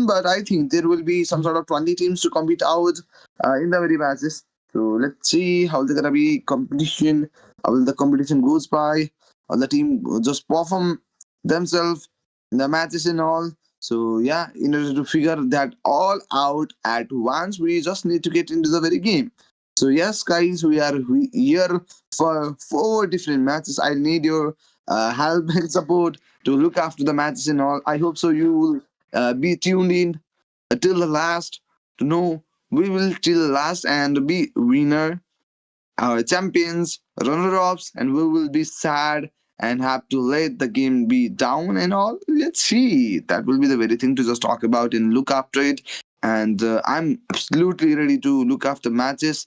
but I think there will be some sort of 20 teams to compete out in the very matches. So let's see how they're gonna be competition, how will the competition goes by, how the team will just perform themselves in the matches and all. So yeah, in order to figure that all out at once, we just need to get into the very game. So yes, guys, we are here for 4 different matches. I need your help and support to look after the matches and all. I hope so. You will be tuned in till the last to know we will till the last and be winner, our champions, runner-ups, and we will be sad and have to let the game be down and all. Let's see. That will be the very thing to just talk about and look after it. And I'm absolutely ready to look after matches.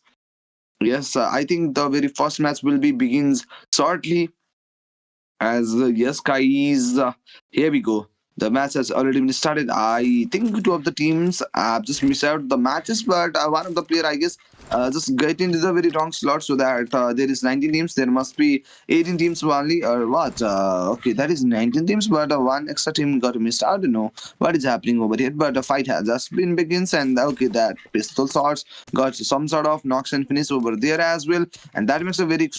Yes, I think the very first match will be begins shortly as yes, guys, here we go. The match has already been started. I think 2 of the teams have just missed out the matches, but one of the player, I guess, just get into the very wrong slot so that there is 19 teams. There must be 18 teams only, or what? Okay, that is 19 teams, but one extra team got missed out. I don't know what is happening over here, but the fight has just been begins, and okay, that pistol shots got some sort of knocks and finish over there as well, and that makes a very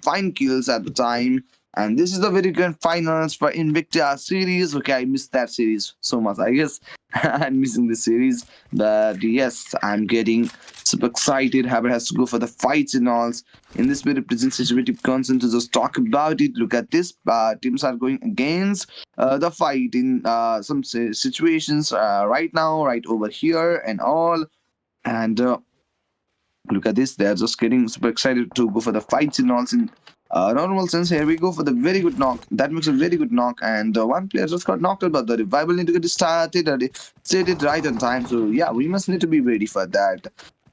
fine kills at the time. And this is the very grand finals for Invicta series. Okay, I missed that series so much. I guess I'm missing this series. But yes, I'm getting super excited. Habit has to go for the fights and all. In this very present situative consent to just talk about it. Look at this. Teams are going against the fight in some situations right now, right over here and all. And look at this. They're just getting super excited to go for the fights and all. In normal sense, here we go for the very good knock. That makes a very good knock, and one player just got knocked out, but the revival need to get started and set it right on time. So yeah, we must need to be ready for that.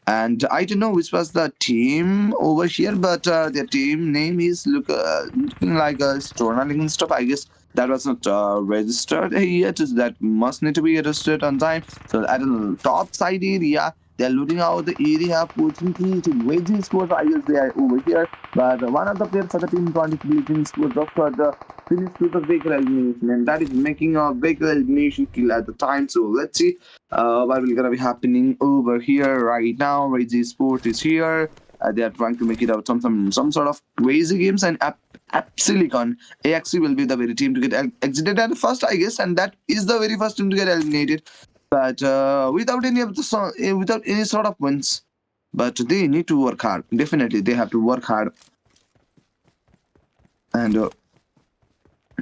And I don't know which was the team over here, but their team name is looking like a journalism stuff. I guess that was not registered yet. That must need to be registered on time. So at the top side area, they're looting out the area, opportunity to waging sports. I guess they are over here. But one of the players for the team contributing sports just got the finish with the vehicle elimination, and that is making a vehicle elimination kill at the time. So let's see what will gonna be happening over here right now. Rage Sport is here. They are trying to make it out some sort of crazy games, and Silicon AXC will be the very team to get exited at first, I guess, and that is the very first team to get eliminated. But without any of the without any sort of wins. But they need to work hard. Definitely, they have to work hard. And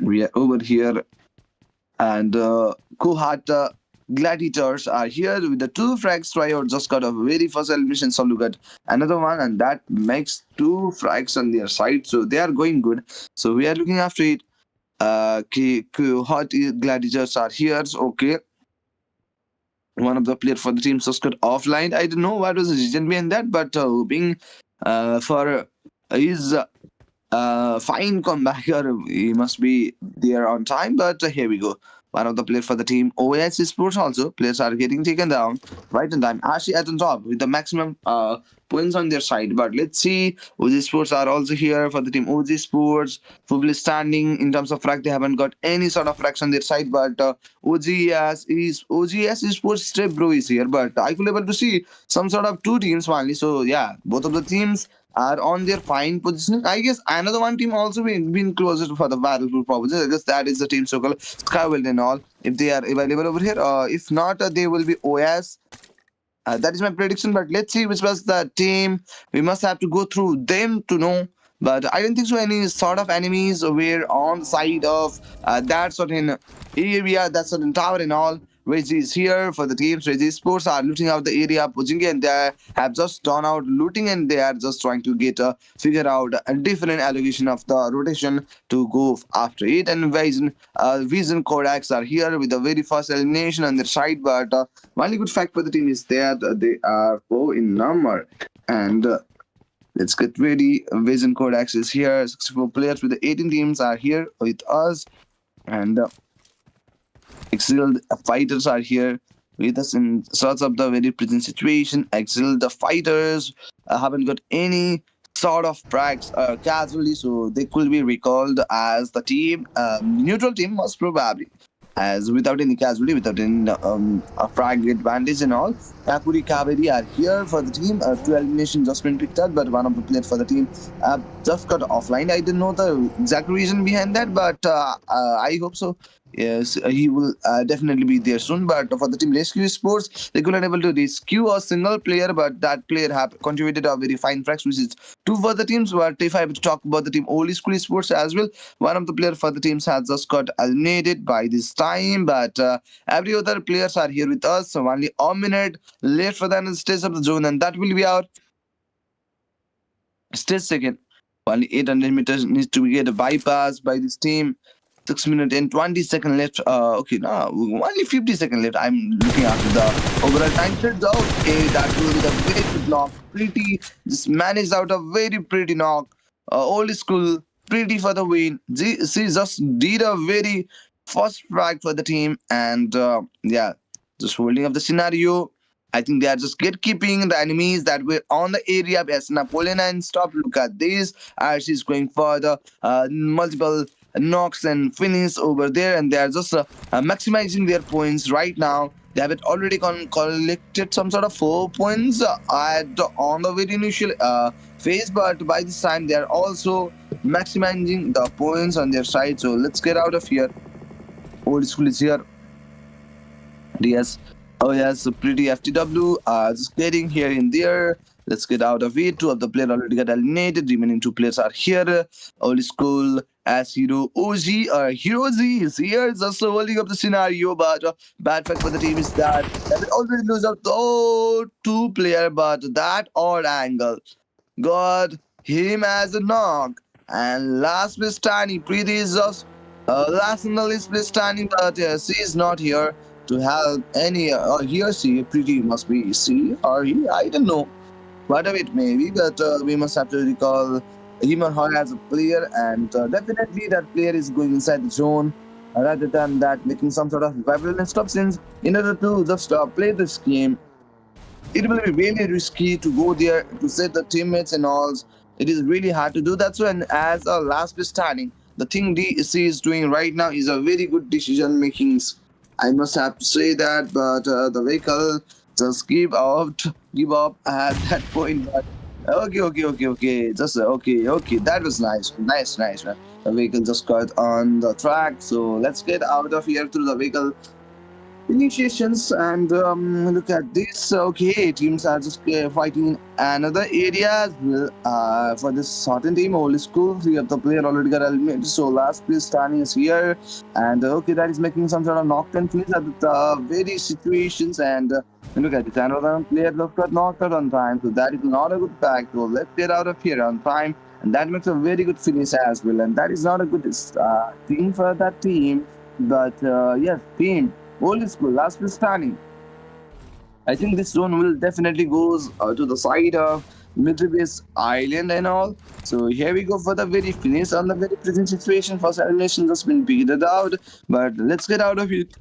we are over here, and cohort gladiators are here with the 2 frags. Tryout just got a very first elimination, so look at another one, and that makes 2 frags on their side, so they are going good. So we are looking after it. Cohort gladiators are here. Okay, one of the players for the team just got offline. I don't know what was the reason behind that, but hoping for his fine comeback, or he must be there on time. But here we go. One of the players for the team, OS Sports also, players are getting taken down right in time. Actually at the top with the maximum points on their side. But let's see, OG Sports are also here for the team. OG Sports, probably standing in terms of frag. They haven't got any sort of frags on their side, but OGS Sports Step Bro is here. But I could able to see some sort of 2 teams finally. So yeah, both of the teams are on their fine position. I guess another one team also been closer for the viral proposal. I guess that is the team so called Skywell and all. If they are available over here, if not, they will be OS. That is my prediction. But let's see which was the team. We must have to go through them to know. But I don't think so. Any sort of enemies were on the side of that certain area, that certain tower and all. Reggie is here for the teams. Reggie Sports are looting out the area, pushing and they have just done out looting, and they are just trying to get figure out a different allocation of the rotation to go after it. And Vision Kodaks are here with the very first elimination on their side. But one good fact for the team is that they are 4 in number. And let's get ready. Vision Kodaks is here. 64 players with the 18 teams are here with us. And Exiled fighters are here with us in sorts of the very present situation. Exiled the fighters haven't got any sort of frags casually, so they could be recalled as the team neutral team most probably. as without any casualty, without any a frag advantage and all. Kakuri Kaveri are here for the team. Two elimination just been picked up, but one of the players for the team just got offline. I didn't know the exact reason behind that, but I hope so. Yes, he will definitely be there soon. But for the team Rescue Sports, they couldn't able to rescue a single player, but that player have contributed a very fine fraction, which is two for the teams. But if I have to talk about the team Old School Sports as well, one of the player for the teams has just got eliminated by this time. But every other players are here with us. So only a minute left for the stage of the zone, and that will be our stage second. Only 800 meters needs to get a bypass by this team. 6 minutes and 20 seconds left. Okay, now only 50 seconds left. I'm looking after the overall time set. Okay, that will be the very good knock. Pretty, just managed out a very pretty knock. Old school, pretty for the win. She just did a very first frag for the team, and yeah, just holding up the scenario. I think they are just gatekeeping the enemies that were on the area. Yes, Napoleon and stop. Look at this. She's going for the multiple knocks and finish over there, and they are just maximizing their points right now. They have already collected some sort of 4 points on the very initial phase, but by this time they are also maximizing the points on their side. So let's get out of here. Old school is here. Yes. Oh yes, so pretty FTW. Just getting here in there. Let's get out of it. Two of the players already got eliminated. Remaining two players are here. Old school as Hero OG or Hero Z is here. Just holding up the scenario, but bad fact for the team is that they will already lose out two player, but that odd angle got him as a knock. And last place standing, Preeti is just last in the list place standing, but she is not here to help any he or she. Pretty must be she or he, I don't know, whatever it may be, but we must have to recall him or her as a player, and definitely that player is going inside the zone rather than that making some sort of violent stuff, since in order to just play this game it will be really risky to go there to set the teammates and all. It is really hard to do that. So, and as a last bit standing, the thing DC is doing right now is a very good decision making. I must have to say that, but the vehicle just give up at that point. But okay. Just okay. That was nice. Man. The vehicle just got on the track, so let's get out of here through the vehicle initiations and look at this. Okay, teams are just fighting another area as well. For this certain team, old school, we have the player already got eliminated, so last place standing is here, and okay, that is making some sort of knockdown finish at the very situations. And look at it, another player got knocked out on time, so that is not a good fact. So let's get out of here on time, and that makes a very good finish as well, and that is not a good thing for that team. But yes, team old school, last place standing. I think this zone will definitely goes to the side of military base island and all. So here we go for the very finish on the very present situation. First elimination has been beaten out, but let's get out of it.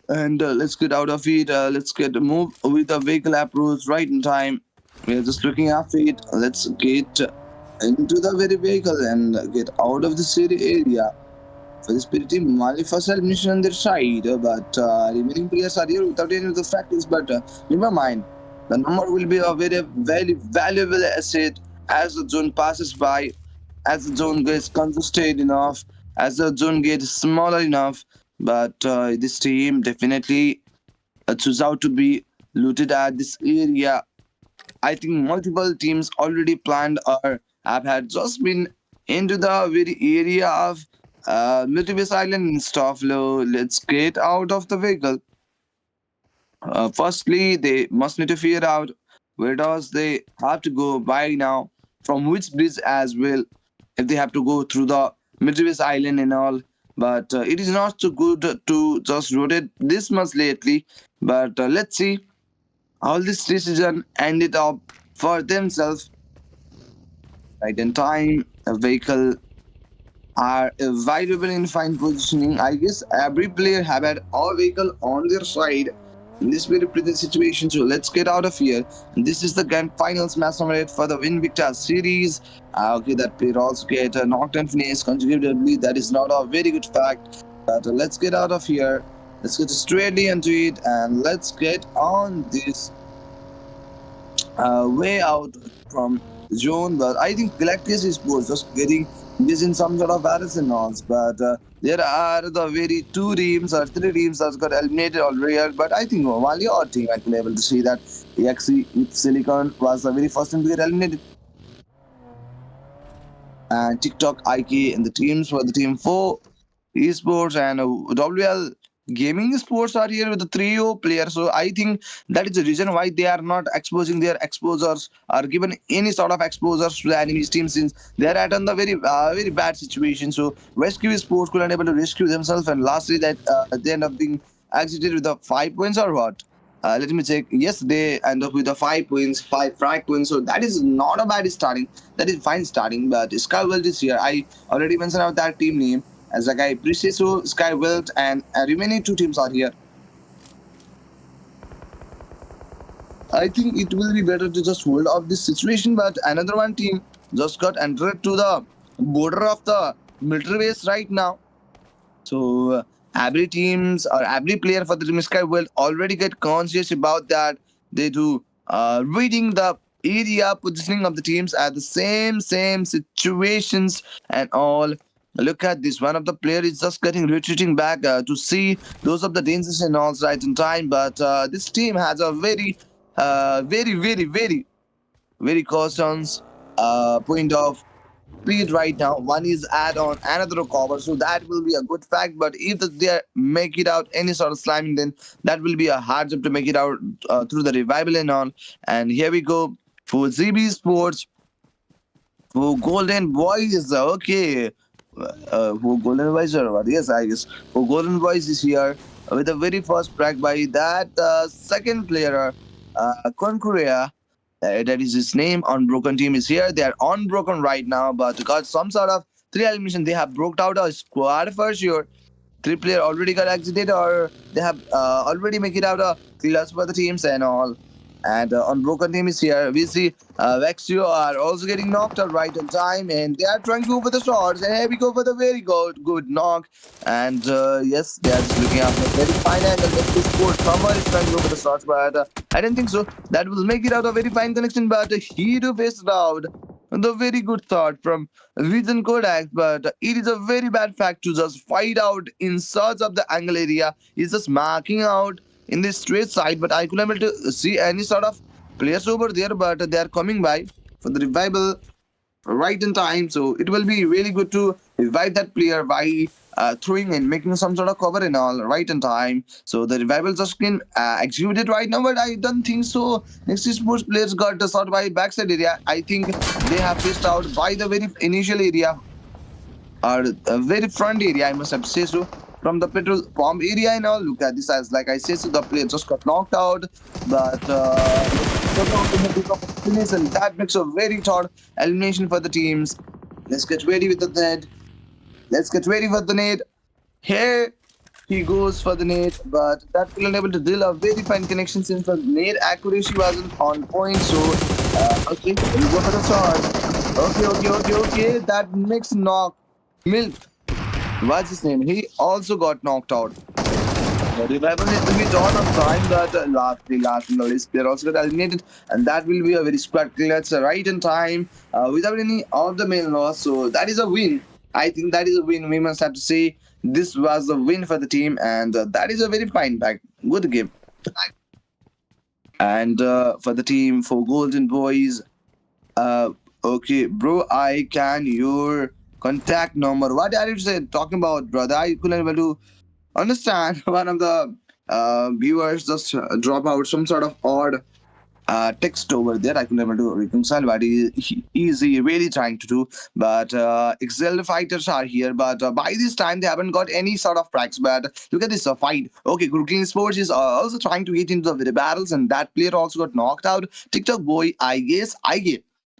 And let's get out of it. Let's get move with the vehicle approach right in time. We are just looking after it. Let's get into the very vehicle and get out of the city area. For this pretty Mali first elimination on their side, but remaining players are here without any of the factors. But never mind, the number will be a very valuable asset as the zone passes by, as the zone gets congested enough, as the zone gets smaller enough. But this team definitely choose out to be looted at this area. I think multiple teams already planned or have had just been into the very area of Military Base Island and stuff. Let's get out of the vehicle. Firstly, they must need to figure out where does they have to go by now, from which bridge as well, if they have to go through the Military Base Island and all. But it is not so good to just rotate this much lately. But let's see how this decision ended up for themselves. Right in time, a vehicle are valuable in fine positioning. I guess every player have had a vehicle on their side in this very present situation. So let's get out of here. And this is the grand finals match number 8 for the Invicta series. Okay, that player also get knocked and finished consecutively. That is not a very good fact. But let's get out of here. Let's get straightly into it and let's get on this way out from zone. But I think Galactus is just getting this in some sort of battles and odds. But there are the very two teams or three teams that got eliminated already. But I think while your team, I can able to see that EXE with Silicon was the very first team to get eliminated. And TikTok, IK, and the teams for the team 4 esports and WL gaming sports are here with the 3O players. So I think that is the reason why they are not exposing their exposures or given any sort of exposures to the enemy's team, since they are at on the very bad situation. So rescue sports couldn't able to rescue themselves, and lastly that they end up being exited with the 5 points or what. Let me check. Yes, they end up with the 5 points, 5 frag points. So that is not a bad starting. That is fine starting. But Sky World is here. I already mentioned out that team name as a guy Preciso, Sky World, and remaining two teams are here. I think it will be better to just hold off this situation. But another one team just got entered to the border of the military base right now. So every teams or every player for the Team Sky will already get conscious about that. They do reading the area positioning of the teams at the same situations and all. Look at this. One of the player is just getting retreating back to see those of the dangers and all right in time. But this team has a very cautions point of speed right now. One is add on another cover, so that will be a good fact. But if they make it out any sort of slamming, then that will be a hard job to make it out through the revival and all. And here we go for ZB Sports. For Golden Boys, okay. For Golden Boys or what? Yes, I guess. For Golden Boys is here with the very first track by that second player, Concuria. That is his name. Unbroken team is here. They are unbroken right now, but got some sort of three elimination. They have broke out a squad for sure. Three player already got exited, or they have already make it out a class for the teams and all. And Unbroken team is here. We see Vexio are also getting knocked out right on time, and they are trying to go for the shots. And here we go for the very good knock. And yes, they are just looking after a very fine angle. Let this score. Someone is trying to go for the shots, but I don't think so. That will make it out a very fine connection, but he to face it out. The very good thought from Vision Kodak, but it is a very bad fact to just fight out in search of the angle area. He's just marking out in the straight side, but I couldn't able to see any sort of players over there, but they are coming by for the revival right in time. So it will be really good to revive that player by throwing and making some sort of cover and all right in time. So the revival just can execute it right now, but I don't think so. Next sports players got the shot by backside area. I think they have fished out by the very initial area or very front area, I must have to say so. From the petrol pump area and all, look at this. As like I said, so the player just got knocked out, but finish, and that makes a very thought elimination for the teams. Let's get ready with the net. Let's get ready for the net. Here he goes for the net, but that will unable to drill a very fine connection since the net accuracy wasn't on point. So okay, we go for the shot. Okay. That makes knock. Milk. What's his name? He also got knocked out. The revival needs to be done on time, but last in the list, they're also got eliminated, and that will be a very squad clutch right in time without any of the main loss. So that is a win. I think that is a win. We must have to say this was a win for the team, and that is a very fine back. Good game. And for the team, for Golden Boys, okay, bro, I can your contact number. What are you talking about, brother? I couldn't able to understand. One of the viewers just drop out some sort of odd text over there. I couldn't able to reconcile what he is he really trying to do. But Excel fighters are here, but by this time they haven't got any sort of cracks. But look at this fight. Okay, Brooklyn Sports is also trying to get into the battles, and that player also got knocked out. TikTok boy, I guess.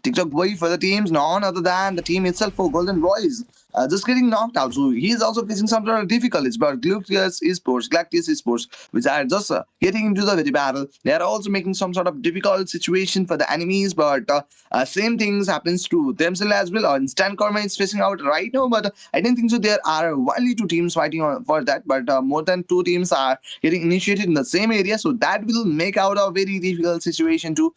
TikTok boy for the teams, none other than the team itself for Golden Boys. Just getting knocked out. So he is also facing some sort of difficulties. But Galactus Esports, which are just getting into the very battle, they are also making some sort of difficult situation for the enemies. But same things happens to themselves as well. Instant Karma is facing out right now, but I don't think so. There are only two teams fighting for that, but more than two teams are getting initiated in the same area. So that will make out a very difficult situation to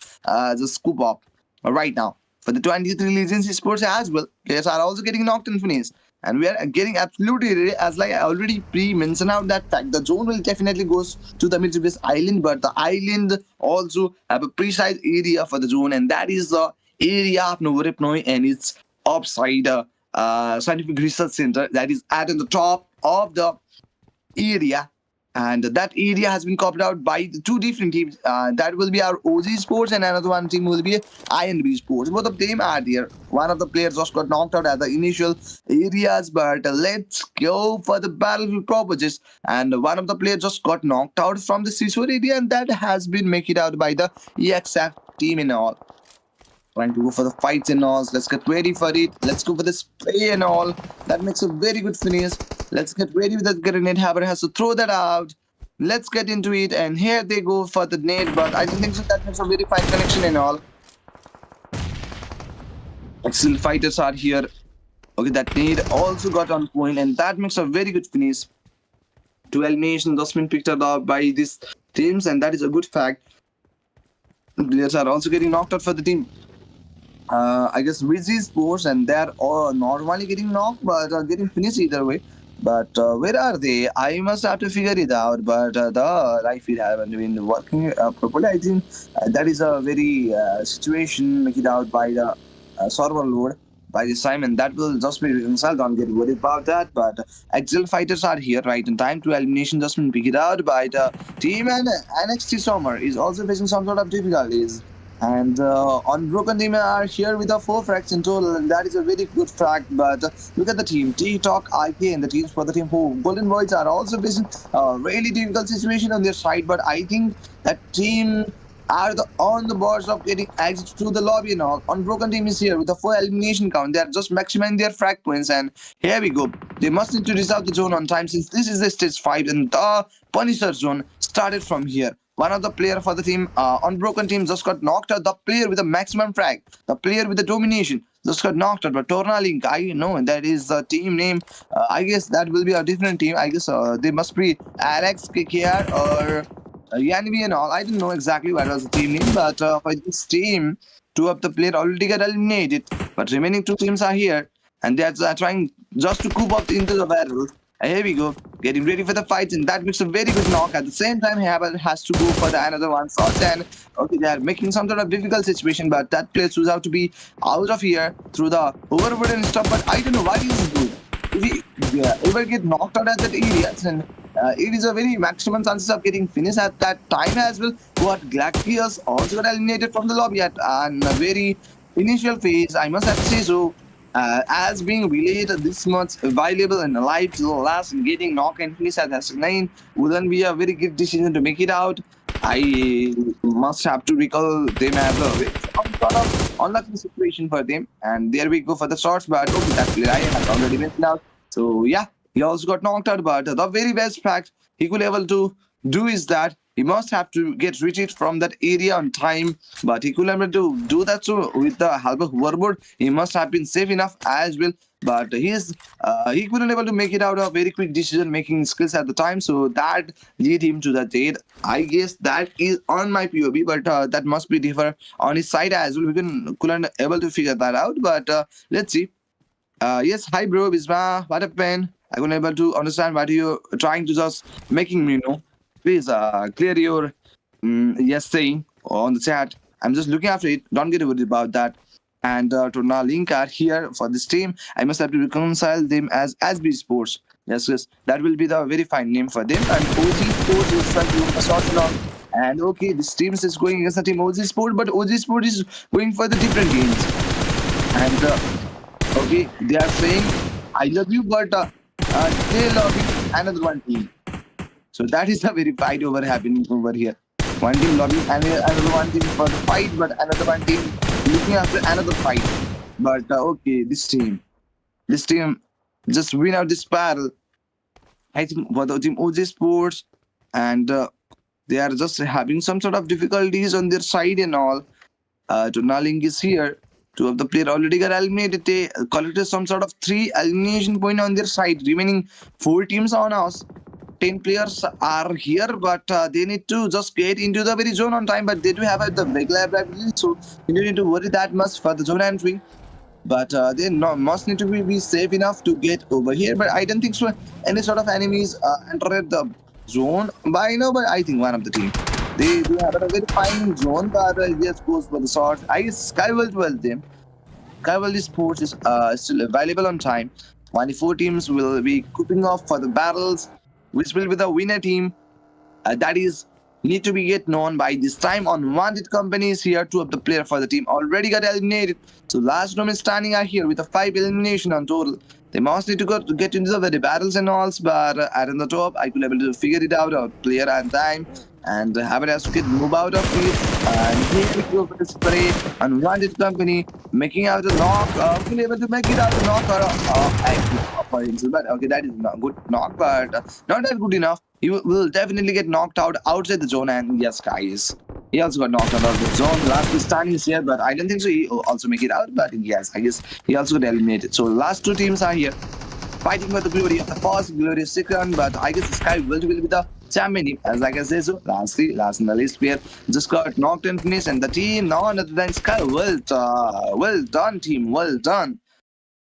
just scoop up right now. For the 23 Legends Esports as well, players are also getting knocked and finished. And we are getting absolutely ready, as like I already pre-mentioned out that fact. The zone will definitely goes to the Midwest Island, but the island also have a precise area for the zone, and that is the area of Novoripnoi and its upside scientific research center that is at the top of the area, and that area has been copied out by the two different teams. That will be our OG Sports, and another one team will be INB Sports. Both of them are there. One of the players just got knocked out at the initial areas, but let's go for the battlefield properties. And one of the players just got knocked out from the seashore area, and that has been made it out by the EXF team in all. Trying to go for the fights and all. Let's get ready for it. Let's go for the spray and all. That makes a very good finish. Let's get ready with that grenade. Haber has to throw that out. Let's get into it. And here they go for the nade. But I don't think so. That makes a very fine connection and all. Excellent fighters are here. Okay, that nade also got on point. And that makes a very good finish. 2 eliminations just been picked up by these teams. And that is a good fact. Players are also getting knocked out for the team. I guess VG Sports, and they're all normally getting knocked, but getting finished either way. But where are they? I must have to figure it out. But the life it haven't been working properly. I think that is a very situation made it out by the server load by this time, and that will just be reconciled. Don't get worried about that. But Excel fighters are here right in time to elimination just been picked out by the team, and NXT Summer is also facing some sort of difficulties. And Unbroken team are here with a 4 frags in total, and that is a very good fact. But look at the team, T-Talk, IK, and the teams for the team who Golden Boys are also facing a really difficult situation on their side. But I think that team are on the boards of getting exit to the lobby now. Unbroken team is here with a 4 elimination count. They are just maximizing their frag points, and here we go. They must need to reserve the zone on time since this is the stage 5, and the Punisher zone started from here. One of the player for the team, Unbroken team, just got knocked out. The player with the maximum frag, the player with the domination, just got knocked out. But Torna Link, I know that is the team name. I guess that will be a different team. I guess they must be Alex, KKR, or Yanvi and all. I don't know exactly what was the team name, but for this team, 2 of the players already got eliminated. But remaining 2 teams are here, and they are trying just to coup up into the battle. Here we go, getting ready for the fights, and that makes a very good knock. At the same time, Haber has to go for the another one shot, and okay, they are making some sort of difficult situation, but that player chooses out to be out of here through the overboard and stuff. But I don't know why he's good. If he ever get knocked out at that area, and it is a very maximum chances of getting finished at that time as well. But Galactus also got eliminated from the lobby at a very initial phase, I must have to say so. As being relayed this much available and alive to the last and getting knock and finish at S9 wouldn't be a very good decision to make it out. I must have to recall them as some sort of unlucky situation for them. And there we go for the shots, but okay, that player I have already mentioned out. So yeah, he also got knocked out, but the very best fact he could able to do is that he must have to get retreat from that area on time, but he couldn't able to do that. So with the help of hoverboard, he must have been safe enough as well. But he couldn't able to make it out of very quick decision making skills at the time, so that lead him to the dead. I guess that is on my POV, but that must be different on his side as well. We couldn't able to figure that out, but let's see. Yes, hi bro, Bisma, what happened? I couldn't able to understand what you're trying to just making me know. Please clear your yes saying on the chat. I'm just looking after it. Don't get worried about that. And Torna Link are here for this team. I must have to reconcile them as SB Sports. Yes, that will be the very fine name for them. And OG Sports is trying to sort it out. And okay, this team is going against the team OG Sport, but OG Sport is going for the different teams. And okay, they are saying I love you, but they love another one team. So that is a very fight happening over here. One team lobbying and another one team for the fight, but another one team looking after another fight. But okay, this team just win out this battle. I think for the team OG Sports, and they are just having some sort of difficulties on their side and all. Tonaling is here. Two of the player already got eliminated. They collected some sort of three elimination point on their side. Remaining four teams on us. 10 players are here, but they need to just get into the very zone on time. But they do have the regular ability, so you don't need to worry that much for the zone entry. But they must need to be safe enough to get over here. But I don't think so. Any sort of enemies entered the zone by now. But I think one of the team they have a very fine zone, but yes, goes for the swords. I guess Skyward well them. Skyward Sports is still available on time. 24 teams will be cooking off for the battles, which will be the winner team that is need to be get known by this time. Unwanted companies here. Two of the player for the team already got eliminated. So last room is standing out here with a 5 elimination on total. They must need to go to get into the very battles and alls, but at the top, I could able to figure it out player and time, and have it as to get move out of it. And here we go for the spray. Unwanted company making out a knock. Will able to make it out a knock or exit for himself. But okay, that is not good knock, but not that good enough. He will definitely get knocked out outside the zone. And yes, guys, he also got knocked out of the zone. Last stand is here, but I don't think so. He will also make it out. But yes, I guess he also got eliminated. So last two teams are here fighting for the glory of the first, glory of second. But I guess the Sky will be the champion team, as I can say so. Lastly, last in the list player just got knocked and finished, and the team none other than Sky. Well done, team. Well done.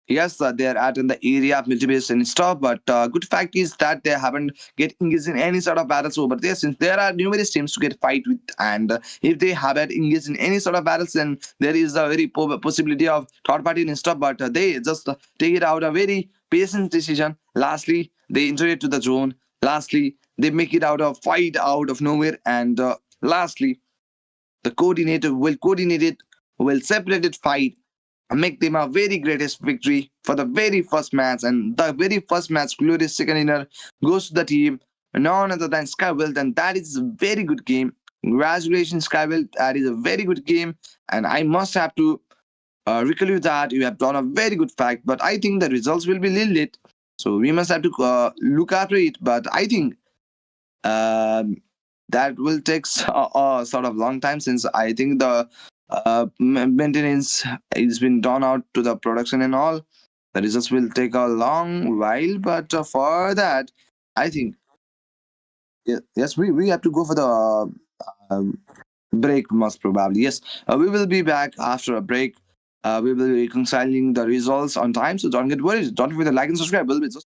Yes, they are at in the area of military base and stuff, but good fact is that they haven't get engaged in any sort of battles over there since there are numerous teams to get fight with, and if they haven't engaged in any sort of battles, then there is a very possibility of third party and stuff. But they just take it out a very patient decision. Lastly, they enter it to the zone. Lastly, they make it out of fight out of nowhere, and lastly, the coordinator will coordinate it, will separate it fight make them a very greatest victory for the very first match. And the very first match, glorious second winner goes to the team, none other than Skywilt, and that is a very good game. Congratulations, Skywilt. That is a very good game, and I must have to recall you that you have done a very good fact. But I think the results will be little late, so we must have to look after it. But I think um, that will take a sort of long time since I think the maintenance has been done out to the production and all. The results will take a long while, but for that, I think yes, we have to go for the um, break most probably. Yes, we will be back after a break. We will be reconciling the results on time, so don't get worried. Don't forget to like and subscribe. We'll be just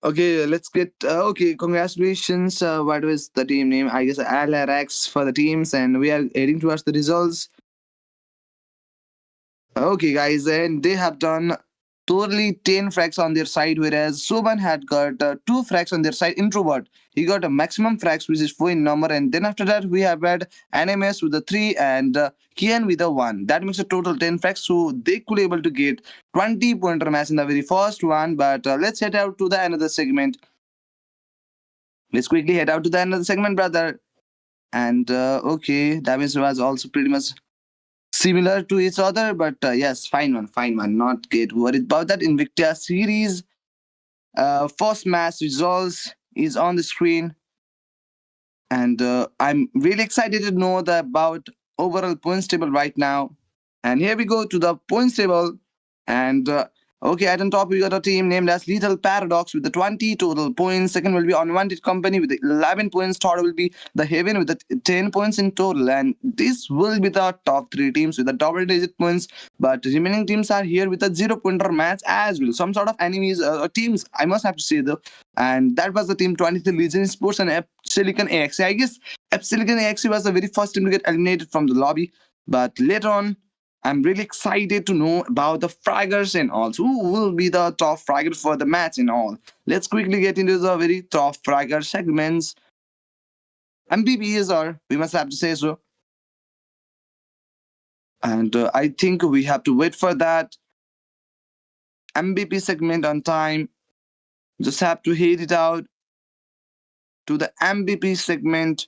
Okay, let's get. Okay, congratulations. What was the team name? I guess LRX for the teams, and we are heading towards the results. Okay, guys, and they have done totally 10 frags on their side, whereas Soban had got 2 frags on their side. Introvert, he got a maximum frags, which is 4 in number, and then after that, we have had NMS with a 3 and Kian with a 1. That makes a total 10 frags, so they could able to get 20 pointer match in the very first one. But let's head out to the another segment. Let's quickly head out to the another segment, brother. And okay, damage was also pretty much similar to each other, but yes, fine one, fine one. Not get worried about that. Invicta series, first match results is on the screen, and I'm really excited to know the about overall points table right now. And here we go to the points table. And okay, at the top we got a team named as Lethal Paradox with the 20 total points. Second will be Unwanted Company with 11 points. Third will be the Haven with the 10 points in total. And this will be the top 3 teams with the double-digit points. But remaining teams are here with a 0-pointer match as well. Some sort of enemies or teams, I must have to say though. And that was the team 23 Legion Sports and Silicon AXE. I guess Silicon AXE was the very first team to get eliminated from the lobby. But later on, I'm really excited to know about the fraggers and all. So who will be the top fragger for the match and all? Let's quickly get into the very top fragger segments. MVPs are, we must have to say so. And I think we have to wait for that MVP segment on time. Just have to head it out to the MVP segment.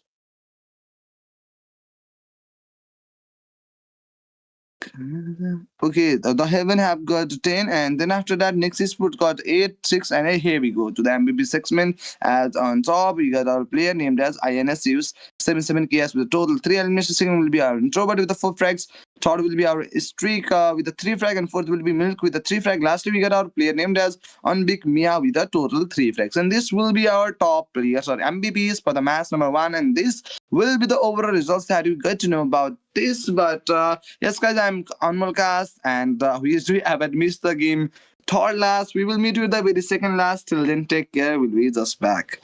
Okay, the Heaven have got 10, and then after that, Nexus Sport got 8, 6, and here we go to the MVP segment. As on top, we got our player named as INS Use 77KS with a total 3 eliminations. Second will be our Introvert with the 4 frags. Third will be our Streak with the 3 frag, and fourth will be Milk with the 3 frag. Lastly, we got our player named as Unbig Mia with a total 3 frags. And this will be our top players or MVPs for the match number 1. And this will be the overall results that you get to know about this. But yes, guys, I'm on Mulcast, and we usually have missed the game third last. We will meet you the very second last. Till then, take care. We'll be just back.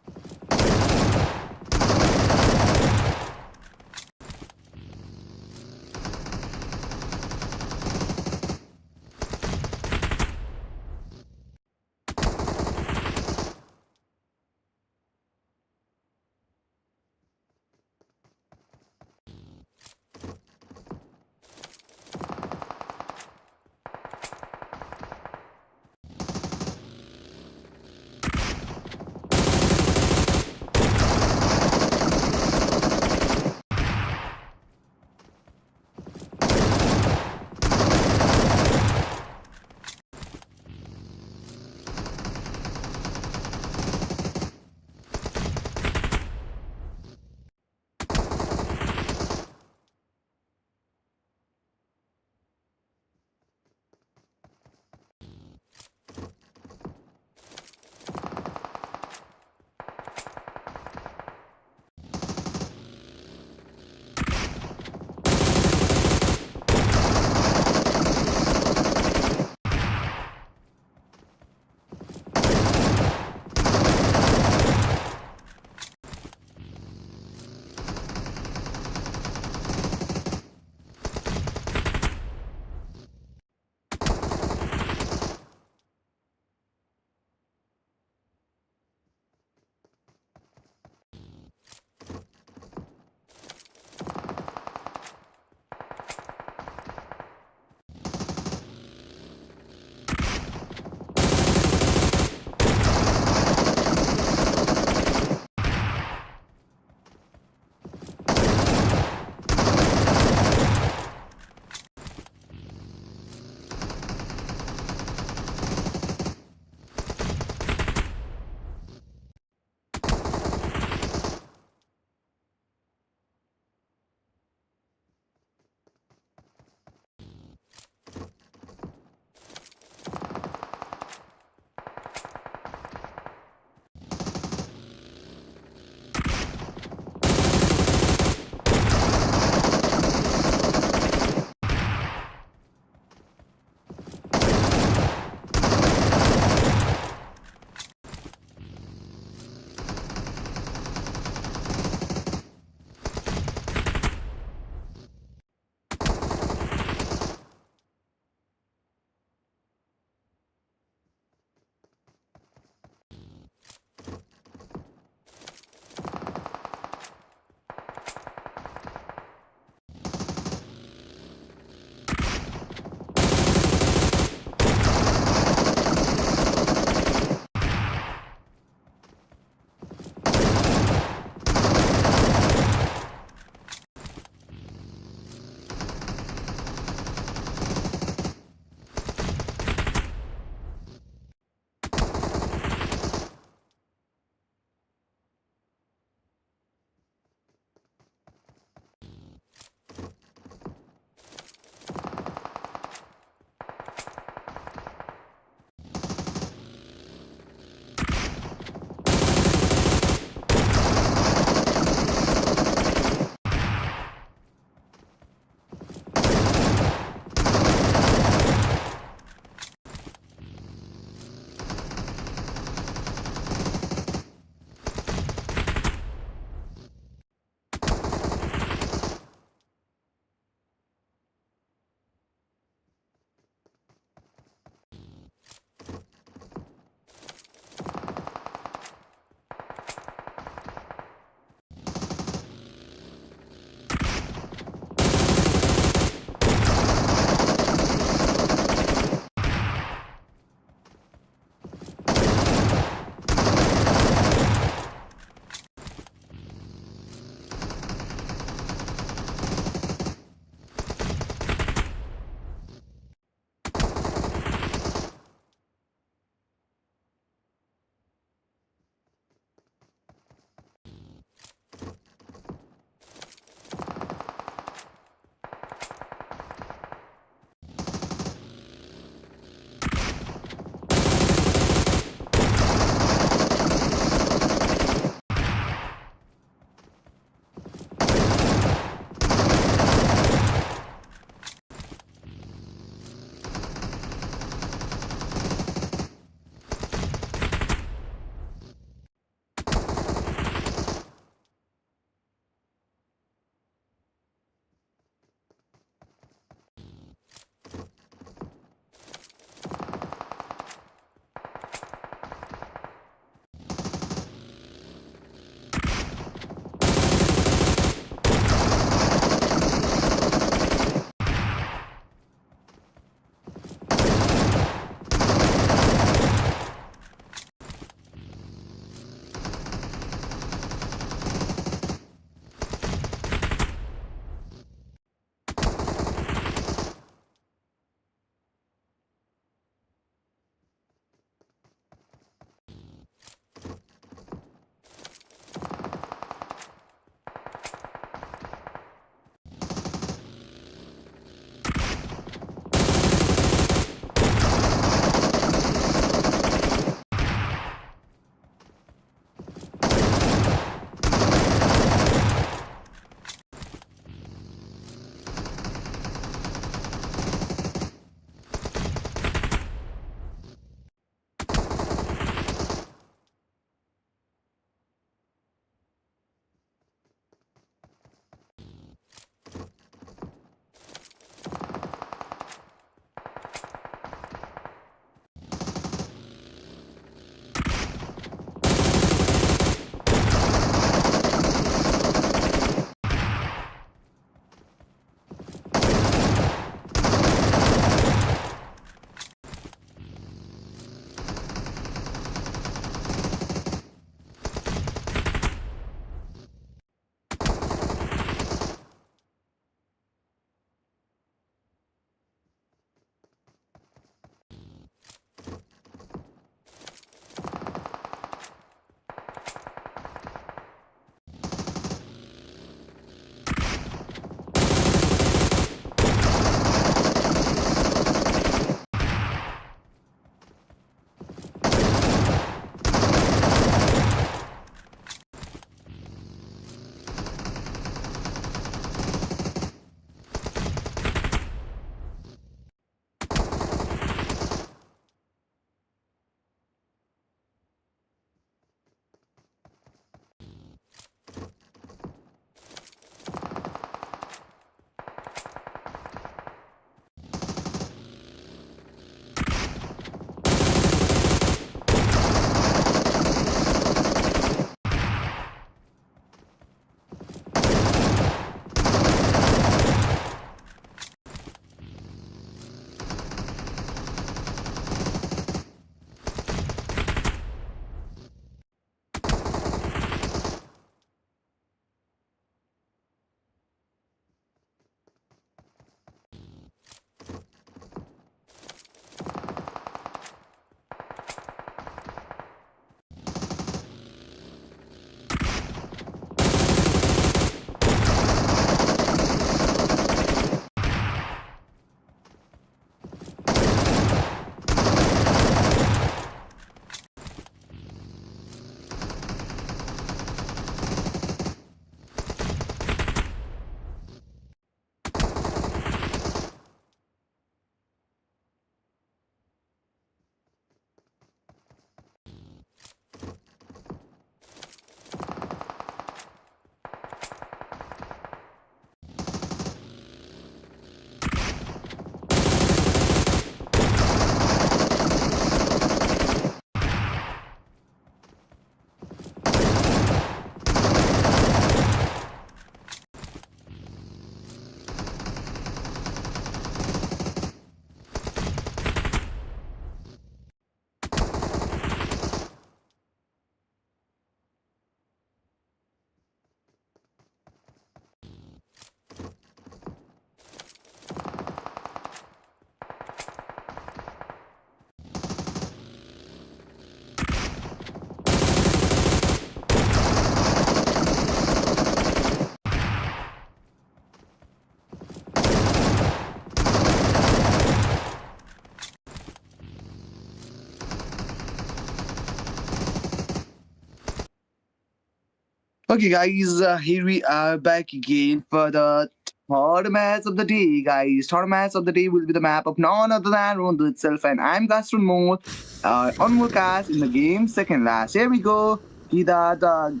Okay, guys, here we are back again for the third match of the day, guys. Third match of the day will be the map of none other than Rondo itself, and I'm Gaston Moore. On Morecast in the game, second last. Here we go. The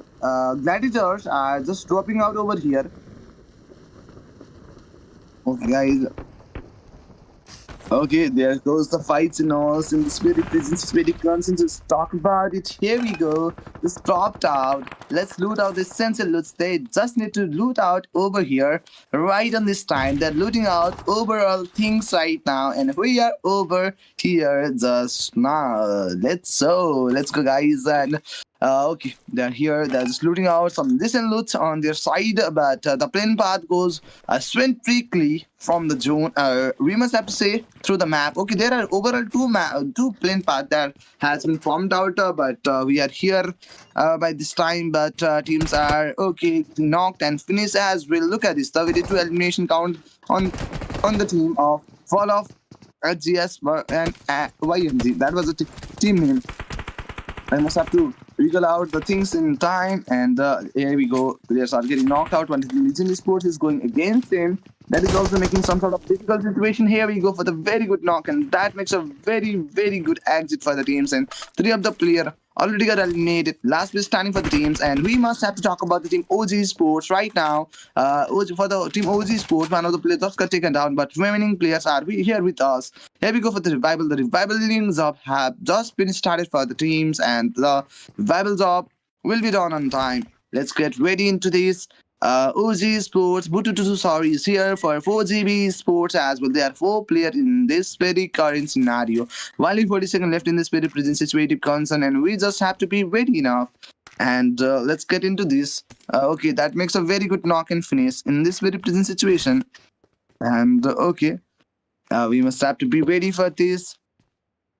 gladiators are just dropping out over here. Okay, guys, okay, there goes the fights and all. In the spirit prison, spirit conscience. Just talk about it. Here we go. Just dropped out. Let's loot out this sensor loots. They just need to loot out over here right on this time. They're looting out overall things right now, and we are over here just now. Let's go, guys. And okay, they're here. They're just looting out some decent loot on their side, but the plane path goes symmetrically from the zone. We must have to say through the map. Okay, there are overall two plane path that has been formed out, but we are here by this time. But teams are okay knocked and finished as well. Look at this. The very two elimination count on the team of Fall of HGS and YMG. That was the team name. I must have to wiggle out the things in time, and here we go. Players are getting knocked out. One Legendary Sports is going against him. That is also making some sort of difficult situation. Here we go for the very good knock, and that makes a very good exit for the teams. And three of the player already got eliminated. Last place standing for the teams, and we must have to talk about the team OG Sports right now. For the team OG Sports, one of the players just got taken down, but remaining players are here with us. Here we go for the revival. The revival innings have just been started for the teams, and the revival job will be done on time. Let's get ready into this. OG Sports, Bututu sorry is here for 4GB Sports as well. There are four players in this very current scenario. Only 40 seconds left in this very present situative concern, and we just have to be ready enough. And let's get into this. Okay, that makes a very good knock and finish in this very present situation. And okay, we must have to be ready for this.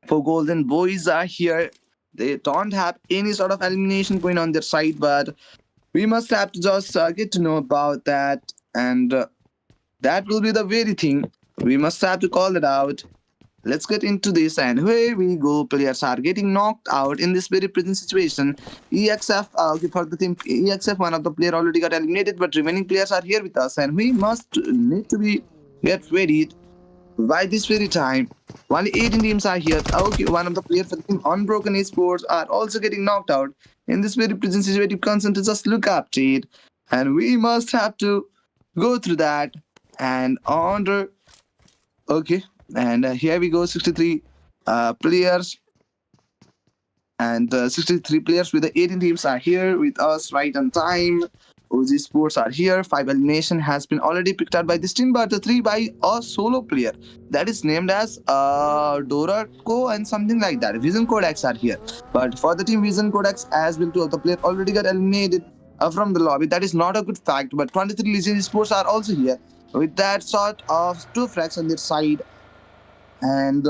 For Golden Boys are here. They don't have any sort of elimination point on their side, but we must have to just get to know about that, and that will be the very thing. We must have to call it out. Let's get into this, and here we go. Players are getting knocked out in this very present situation. EXF, okay, for the team EXF, one of the player already got eliminated, but remaining players are here with us, and we must need to be get ready by this very time. Only 18 teams are here. Okay, one of the players for the team Unbroken Esports are also getting knocked out in this very present situative concern to just look up to it. And we must have to go through that. And under okay, and here we go, 63 players, and 63 players with the 18 teams are here with us right on time. OG Sports are here. 5 elimination has been already picked out by this team, but 3 by a solo player that is named as Dorako and something like that. Vision Codex are here, but for the team Vision Codex as well, 2 of the players already got eliminated from the lobby. That is not a good fact, but 23 Legion Sports are also here with that sort of 2 frags on their side. And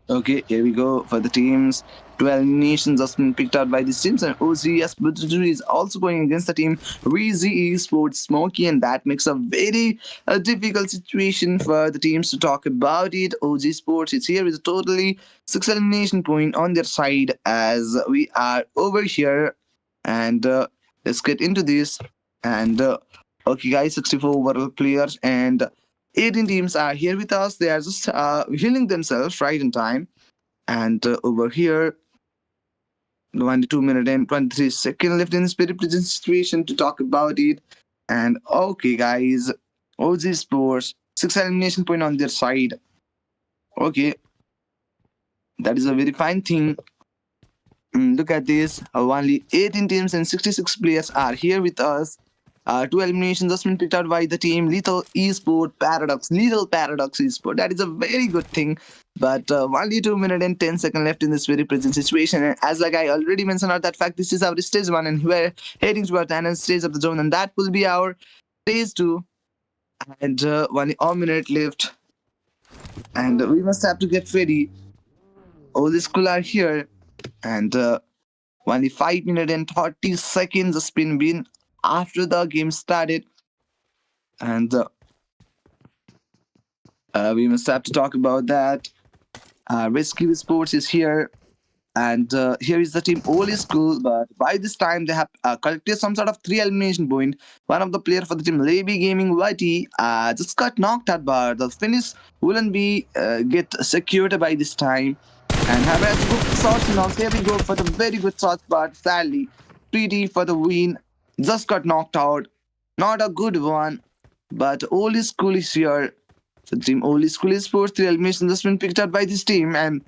okay, here we go for the teams. 12 nations just been picked out by the teams, and OCS Butcher is also going against the team VZE Sports Smoky, and that makes a very difficult situation for the teams to talk about it. OG Sports is here with a totally 6 elimination point on their side as we are over here, and let's get into this. And okay, guys, 64 overall players and 18 teams are here with us. They are just healing themselves right in time. And over here, 22 minutes and 23 seconds left in this very present situation to talk about it. And okay, guys, OG Sports, 6 elimination point on their side. Okay, that is a very fine thing. Look at this. Only 18 teams and 66 players are here with us. 2 eliminations just been picked out by the team Lethal Esport Paradox. Lethal Paradox Esport. That is a very good thing. But only 2 minutes and 10 seconds left in this very present situation. And as like I already mentioned out that fact, this is our stage 1, and we're heading towards the end stage of the zone, and that will be our stage 2. And only 1 minute left. And we must have to get ready. All the school are here. And only 5 minutes and 30 seconds has been after the game started. And we must have to talk about that. Rescue Sports is here. And here is the team Old School, but by this time they have collected some sort of three elimination point. One of the player for the team Levy Gaming YT just got knocked out, but the finish wouldn't be get secured by this time. And have a good shots and also here we go for the very good shots, but sadly, Pretty for the win just got knocked out. Not a good one, but Old School is here. So the team Old School Sports three eliminations just been picked up by this team, and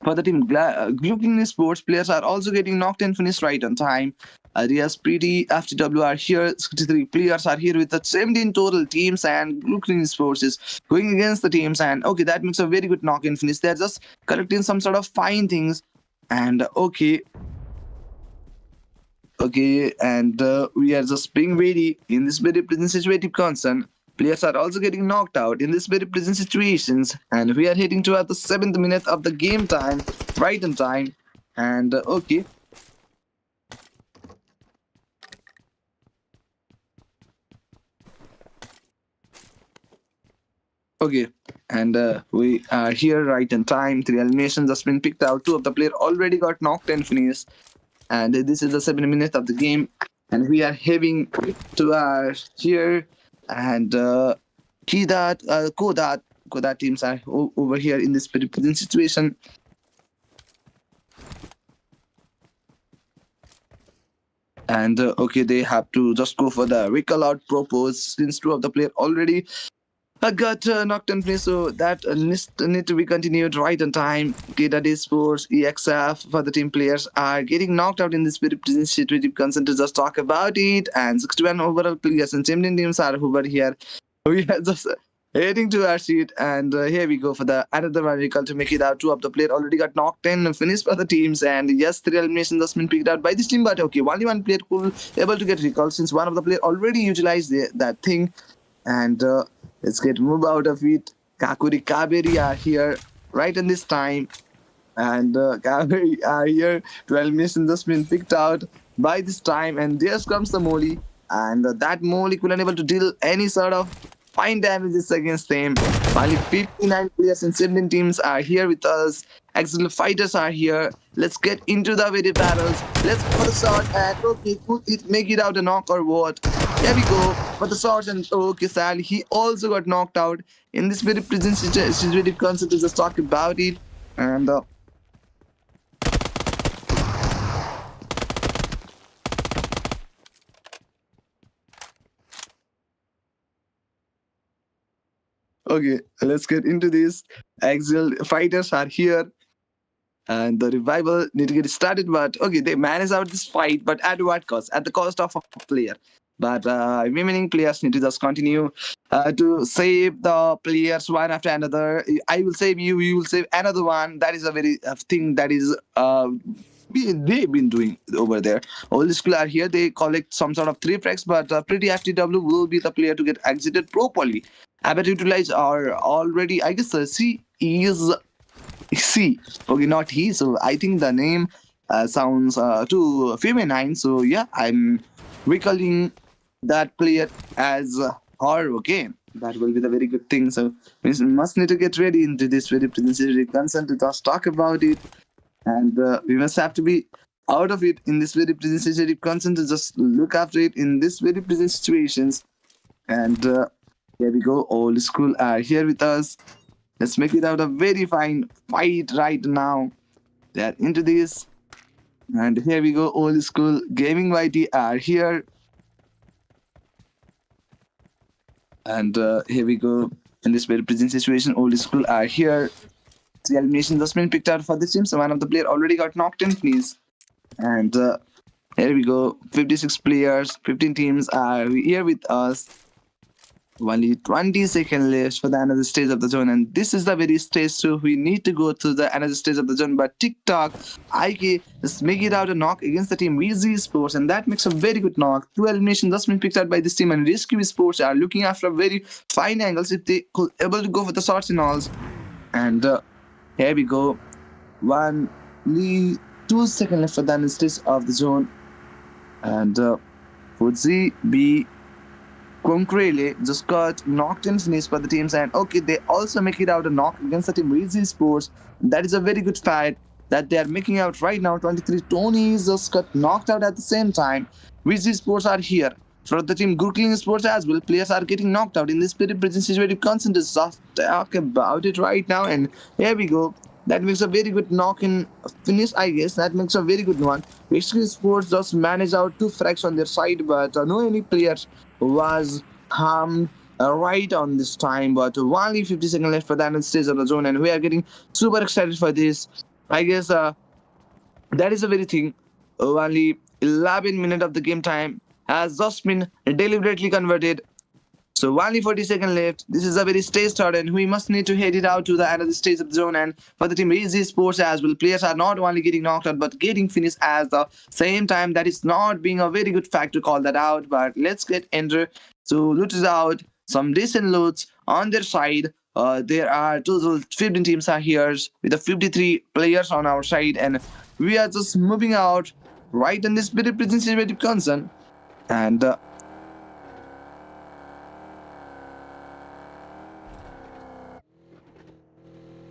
for the team, Gluten Sports players are also getting knocked and finished right on time. Rias Pretty, FTW are here. 63 players are here with the 17 total teams, and Gluten Sports is going against the teams. And okay, that makes a very good knock and finish. They're just collecting some sort of fine things. And okay, and we are just being ready in this very present situative concern. Players are also getting knocked out in this very present situations, and we are heading toward the 7th minute of the game time, right on time. And okay, and we are here right on time. Three eliminations just been picked out. Two of the player already got knocked and finished, and this is the 7th minute of the game, and we are heading to our here, and Kodat teams are over here in this present situation. And okay, they have to just go for the recall out propose since two of the player already got knocked and finished, so that need to be continued right on time. Keda Sports, EXF for the team players are getting knocked out in this very situative concern to just talk about it. And 61 overall players and 17 teams are over here. We are just heading to our seat, and here we go for the another one recall to make it out. Two of the player already got knocked and finished for the teams, and yes, three eliminations has been picked out by this team. But okay, only one player could able to get recalled since one of the player already utilized that thing. And let's get move out of it. Kakuri Kaberi are here right in this time. And Kaberi are here. 12 missions just been picked out by this time. And there comes the Molly. And that Molly couldn't able to deal any sort of fine damages against them. Only 59 players and 17 teams are here with us. Excellent fighters are here. Let's get into the very battles. Let's go for the shot and okay, make it out a knock or what? Here we go for the shot, and okay, sadly he also got knocked out in this very present situative concept. To just talk about it, and okay, let's get into this. Axial fighters are here, and the revival need to get started. But okay, they manage out this fight, but at what cost? At the cost of a player. But remaining players need to just continue to save the players one after another. I will save you, you will save another one. That is a very thing that is they've been doing over there. All the school are here. They collect some sort of three frags, but pretty FTW will be the player to get exited properly. Abbott utilize are already, I guess, C is C. Okay, not he. So I think the name sounds too feminine. So yeah, I'm recalling that player as her. Okay, that will be the very good thing. So we must need to get ready into this very present concern to just talk about it, and we must have to be out of it in this very present concern to just look after it in this very present situations. And here we go. Old school are here with us. Let's make it out a very fine fight right now. They are into this. And here we go. Old school gaming YT are here. And here we go. In this very present situation, old school are here. The elimination just been picked out for this team. So one of the player already got knocked in, please. And here we go. 56 players, 15 teams are here with us. Only 20 seconds left for the another stage of the zone, and this is the very stage, so we need to go to the another stage of the zone. But TikTok, IK, just make it out a knock against the team VZ Sports, and that makes a very good knock. Two eliminations just been picked out by this team, and Rescue Sports are looking after very fine angles if they could able to go for the shots and alls. And here we go. Only 2 seconds left for the another stage of the zone, and Fuzzy B. Concrete just got knocked in finish for the teams, and okay, they also make it out a knock against the team Easy Sports. That is a very good fight that they are making out right now. 23 Tony just got knocked out at the same time. Easy Sports are here. For the team Googling Sports as well, players are getting knocked out in this very present situated constant. Just talk about it right now, and here we go. That makes a very good knock in finish, I guess. That makes a very good one. Basically, Sports just managed out two frags on their side, but no any players was harmed right on this time. But only 50 seconds left for the end stage of the zone, and we are getting super excited for this. I guess that is a very thing. Only 11 minutes of the game time has just been deliberately converted, so only 40 seconds left. This is a very stage start, and we must need to head it out to the another stage of the zone. And for the team Easy Sports as well, players are not only getting knocked out but getting finished at the same time. That is not being a very good fact to call that out. But let's get enter to loot it out. Some decent loots on their side. There are total 15 teams are here with the 53 players on our side, and we are just moving out right in this very present concern. And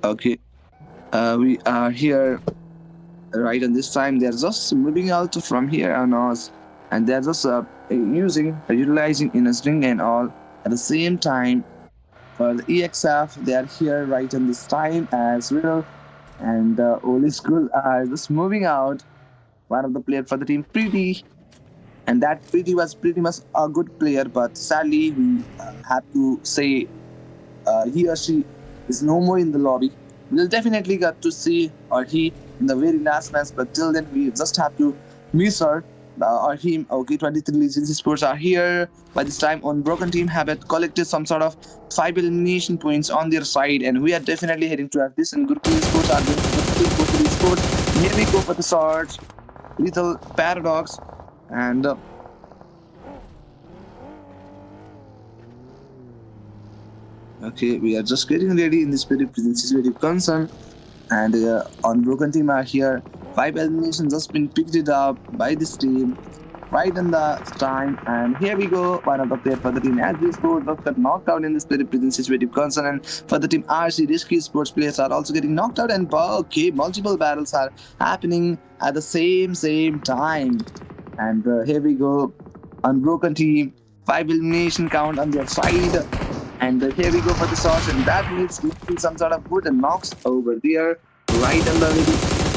okay, we are here right on this time. They're just moving out from here on us, and they're just utilizing in a string and all at the same time. For the EXF, they are here right on this time as well, and Oli School are just moving out. One of the players for the team Pretty, and that Pretty was pretty much a good player, but sadly we have to say he or she is no more in the lobby. We'll definitely get to see or he in the very last match, but till then we just have to miss her or him. Okay, 23 Legends Sports are here. By this time, Unbroken team have collected some sort of 5 elimination points on their side, and we are definitely heading to have this. And Good Sports are going to the Sports. Here we go for the swords. Little Paradox, and okay, we are just getting ready in this very sensitive concern, and Unbroken team are here. 5 eliminations just been picked it up by this team right in the time, and here we go. One of the players for the team as this sport just got knocked out in this very sensitive concern, and for the team RC Risky Sports players are also getting knocked out, and okay, multiple battles are happening at the same time, and here we go. Unbroken team 5 elimination count on their side. And here we go for the sauce, and that needs some sort of good and knocks over there, right on the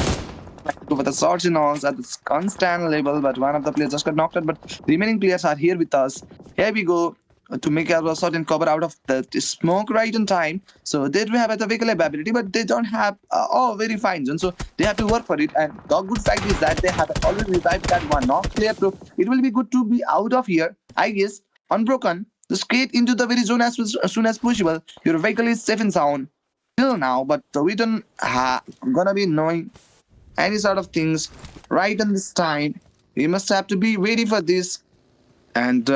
go for the swords and all at this constant level. But one of the players just got knocked out, but remaining players are here with us. Here we go to make a certain cover out of the smoke right in time. So they do have a vehicle ability, but they don't have very fine zone, so they have to work for it. And the good fact is that they have already revived that one knock player, so it will be good to be out of here, I guess. Unbroken, just get into the very zone as soon as possible. Your vehicle is safe and sound till now, but we don't gonna be knowing any sort of things right on this time. We must have to be ready for this. And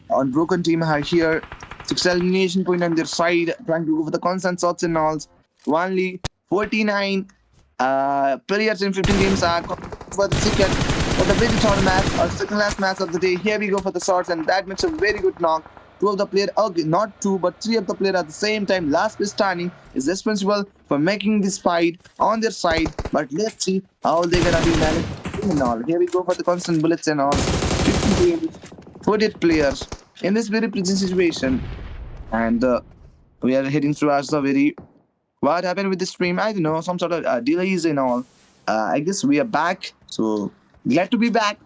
Unbroken team are here. 6 elimination point on their side, trying to go for the constant shots and alls. Only 49 players in 15 games are for the second, for the very third match or second last match of the day. Here we go for the shots, and that makes a very good knock. 2 of the player, okay, not 2 but 3 of the player at the same time. Last place standing is responsible for making this fight on their side, but let's see how they're gonna be managed and all. Here we go for the constant bullets and all. 50 games, 48 players in this very present situation, and we are heading towards the very. What happened with the stream? I don't know, some sort of delays and all. I guess we are back, so glad to be back.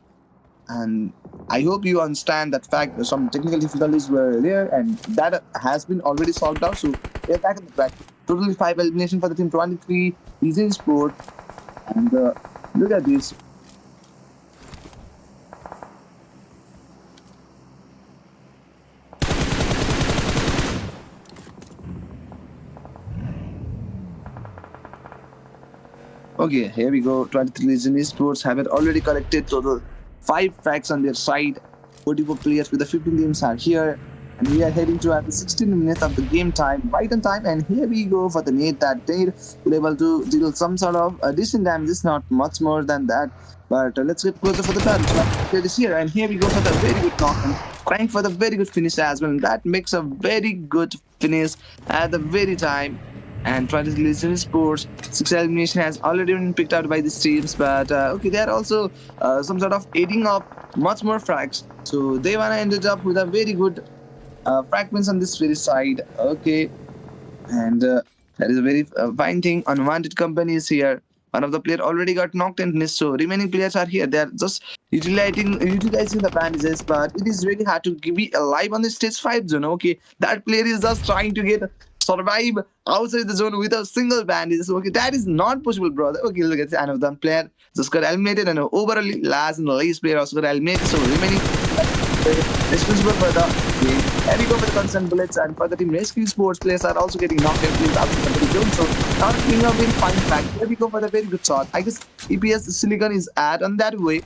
And I hope you understand that fact that some technical difficulties were there, and that has been already solved out. So we're back at the track. Totally 5 elimination for the team 23 Easy Sport. And look at this. Okay, here we go. 23 Legion Sports have it already collected total 5 facts on their side. 44 players with the 15 teams are here, and we are heading to at the 16 minutes of the game time, right on time. And here we go for the nade that they will able to deal some sort of decent damage, not much more than that. But let's get closer for the battle. It is here, and here we go for the very good knock. And trying for the very good finish as well. That makes a very good finish at the very time. And trying to listen sports, six elimination has already been picked out by these teams, but okay, they are also some sort of aiding up much more frags. So they wanna ended up with a very good fragments on this very side. Okay, and that is a very fine thing. Unwanted company is here. One of the player already got knocked in this, so remaining players are here. They are just utilizing the bandages, but it is really hard to be alive on the stage 5 zone. Okay, that player is just trying to get survive outside the zone with a single bandage. Okay, that is not possible, brother. Okay, look at another player just got eliminated, and overall last and the least player also got eliminated. So remaining responsible for the game. Heavy go for the constant bullets, and for the team rescue sports players are also getting knocked and killed after the zone. So not being a very fine fact. Here we go for the very good shot. I guess EPS Silicon is at on that way,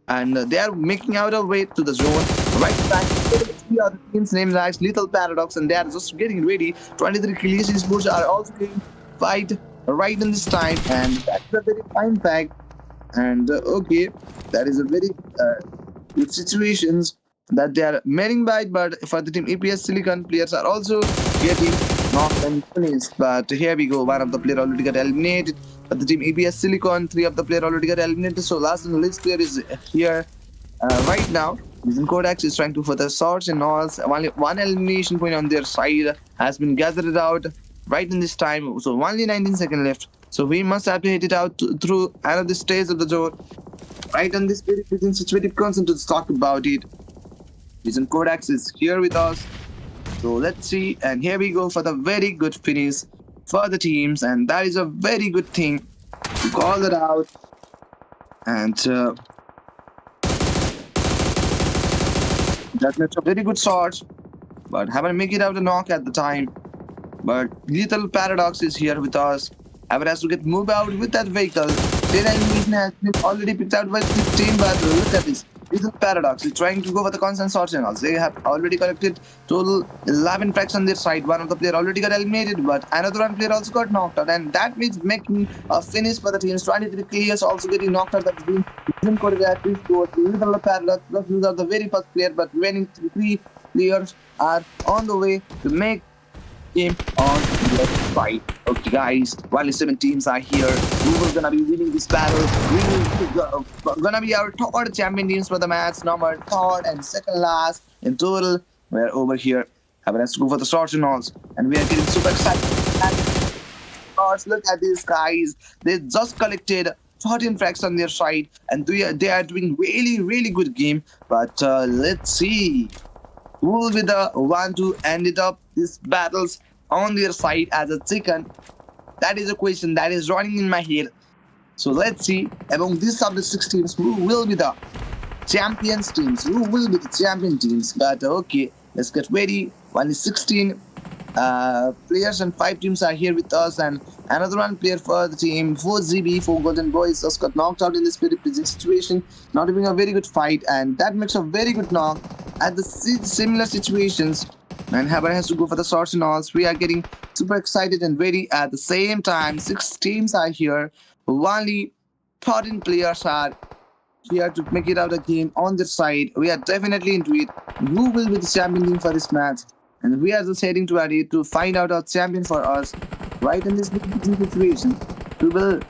and they are making out a way to the zone. Right back, three other teams named as Lethal Paradox, and they are just getting ready. 23 Killies sports are also getting fight right in this time, and that's a very fine fact. And okay, that is a very good situations that they are meaning by, but for the team EPS Silicon players are also getting knocked and finished. But here we go, one of the player already got eliminated. But the team EPS Silicon, three of the player already got eliminated. So last and least player is here right now. Vision Codex is trying to further swords and all. Only one elimination point on their side has been gathered out right in this time. So only 19 seconds left. So we must have to hit it out through another stage of the zone. Right on this very situative consent to talk about it. Vision Codex is here with us. So let's see. And here we go for the very good finish for the teams. And that is a very good thing to call it out. And that makes a very good shot. But haven't make it out a knock at the time. But Lethal Paradox is here with us. Haven't has to get moved out with that vehicle. 10 elimination has been already picked out by 15, but look at this. Lethal Paradox is trying to go for the constant shot channels. They have already collected total 11 fracks on their side. One of the player already got eliminated, but another one player also got knocked out, and that means making a finish for the teams. 23 clears also getting knocked out. That's been Vision Codex, Lethal Paradox. These are the very first player, but remaining 3 players are on the way to make game on the fight. Okay, guys, while 7 teams are here, who is gonna be winning this battle? We will gonna be our third champion teams for the match, number third and second last in total. We're over here. Having us to go for the swords and alls, and we are getting super excited. Look at these guys. They just collected 14 fracks on their side, and they are doing really good game. But let's see who will be the one to end it up these battles on their side as a chicken. That is a question that is running in my head. So let's see among these of the 6 teams who will be the champions teams, who will be the champion teams. But okay, let's get ready. Only 16 players and 5 teams are here with us, and another one player for the team 4GB, 4 Golden Boys, just got knocked out in this very busy situation, not having a very good fight, and that makes a very good knock at the similar situations. And Haber has to go for the swords and alls. We are getting super excited and ready at the same time. 6 teams are here. Only 13 players are here to make it out a game on their side. We are definitely into it. Who will be the champion team for this match? And we are just heading to it to find out our champion for us. Right in this situation. We will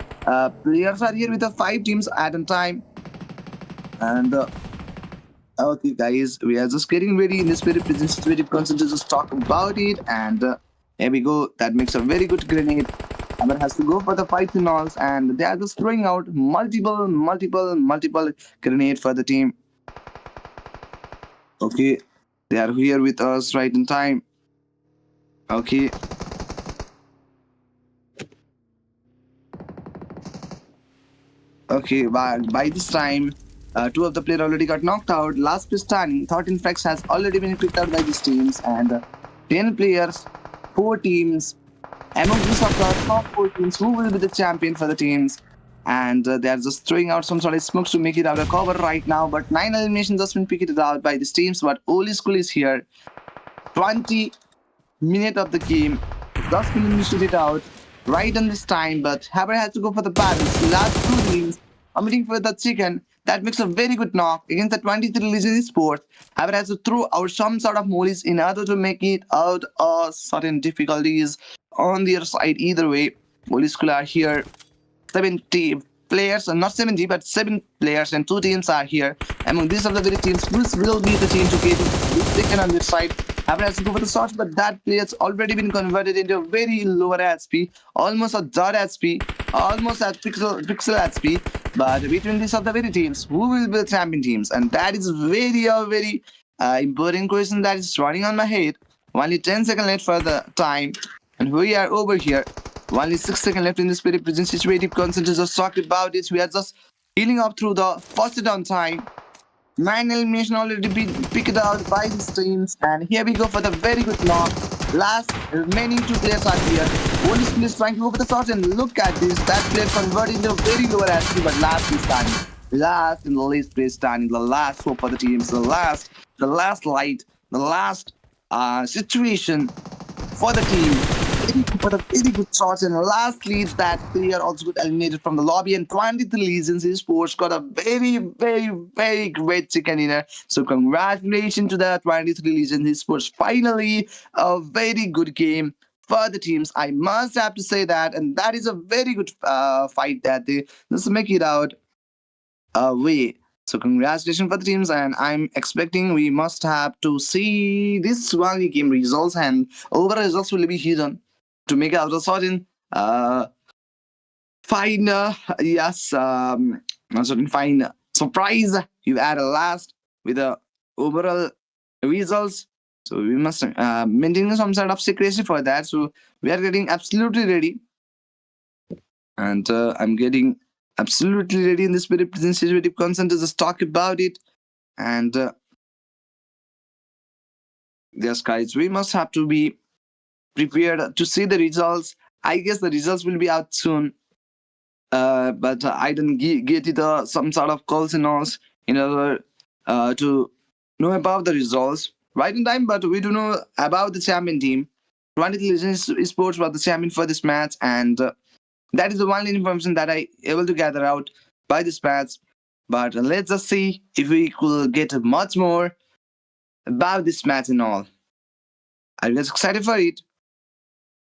players are here with the 5 teams at a time. And okay, guys, we are just getting ready in this very situative concept to just talk about it. And here we go. That makes a very good grenade. Amber has to go for the fight finals, and they are just throwing out multiple grenade for the team. Okay, they are here with us right in time. Okay. Okay, by this time, 2 of the players already got knocked out. Last place standing, 13 fracks has already been picked out by these teams, and 10 players, 4 teams. Among these of the top 4 teams, who will be the champion for the teams? And they are just throwing out some sort of smokes to make it out of cover right now. But 9 eliminations just been picked out by these teams. But Oli School is here. 20 minutes of the game, just been initiated out right in this time. But Haber has to go for the balance. Last 2 teams I'm waiting for the chicken that makes a very good knock against the 23 Legion Sports. However, has to throw out some sort of mollies in order to make it out certain difficulties on their side. Either way, mollies are here 70 players, not 70, but 7 players, and 2 teams are here. Among these are the very teams, which will be the team to get taken on this side. Haven't has to go for the shots, but that player's already been converted into a very lower HP, almost a dot HP, almost at pixel HP. But between these are the very teams, who will be the champion teams? And that is very important question that is running on my head. Only 10 seconds left for the time, and we are over here. Only 6 seconds left in this very present situative consent is just talked about it. We are just healing up through the first down time. 9 elimination already been picked out by these teams, and here we go for the very good knock. Last remaining 2 players are here. One is please trying to go for the shot, and look at this. That player converted into a very lower HP, but last is standing. Last in the least place standing. The last hope for the teams. The last light. The last situation for the team. For the very good shots, and lastly, that player also got eliminated from the lobby, and 23 Legions Esports got a very great chicken dinner. So congratulations to the 23 Legions Esports. Finally, a very good game for the teams. I must have to say that, and that is a very good fight that they just make it out way. So congratulations for the teams, and I'm expecting we must have to see this one game results, and overall results will be hidden to make out a certain fine fine surprise you had a last with the overall results. So we must maintain some sort of secrecy for that. So we are getting absolutely ready, and I'm getting absolutely ready in this very present situative consent to just talk about it. And yes, guys, we must have to be prepared to see the results. I guess the results will be out soon. But I didn't get it some sort of calls and all in order to know about the results right in time. But we do know about the champion team. 20 Legends Esports was the champion for this match, and that is the only information that I able to gather out by this match. But let's just see if we could get much more about this match and all. Are you guys excited for it?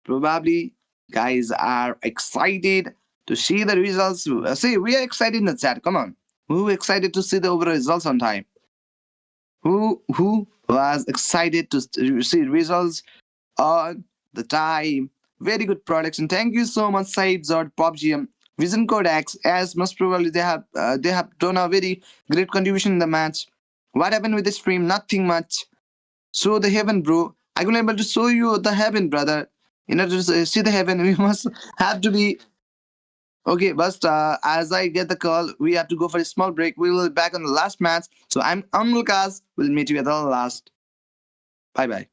Probably guys are excited to see the results. See, we are excited in the chat. Come on. Who excited to see the overall results on time? Who was excited to see results on the time? Very good production. Thank you so much, Said Zod, PopGM, Vision Codex, as most probably they have done a very great contribution in the match. What happened with the stream? Nothing much. Show the heaven, bro. I'm gonna able to show you the heaven, brother. In order to see the heaven, we must have to be okay. But as I get the call, we have to go for a small break. We will be back on the last match. So I'm Lucas. We'll meet you at the last. Bye bye.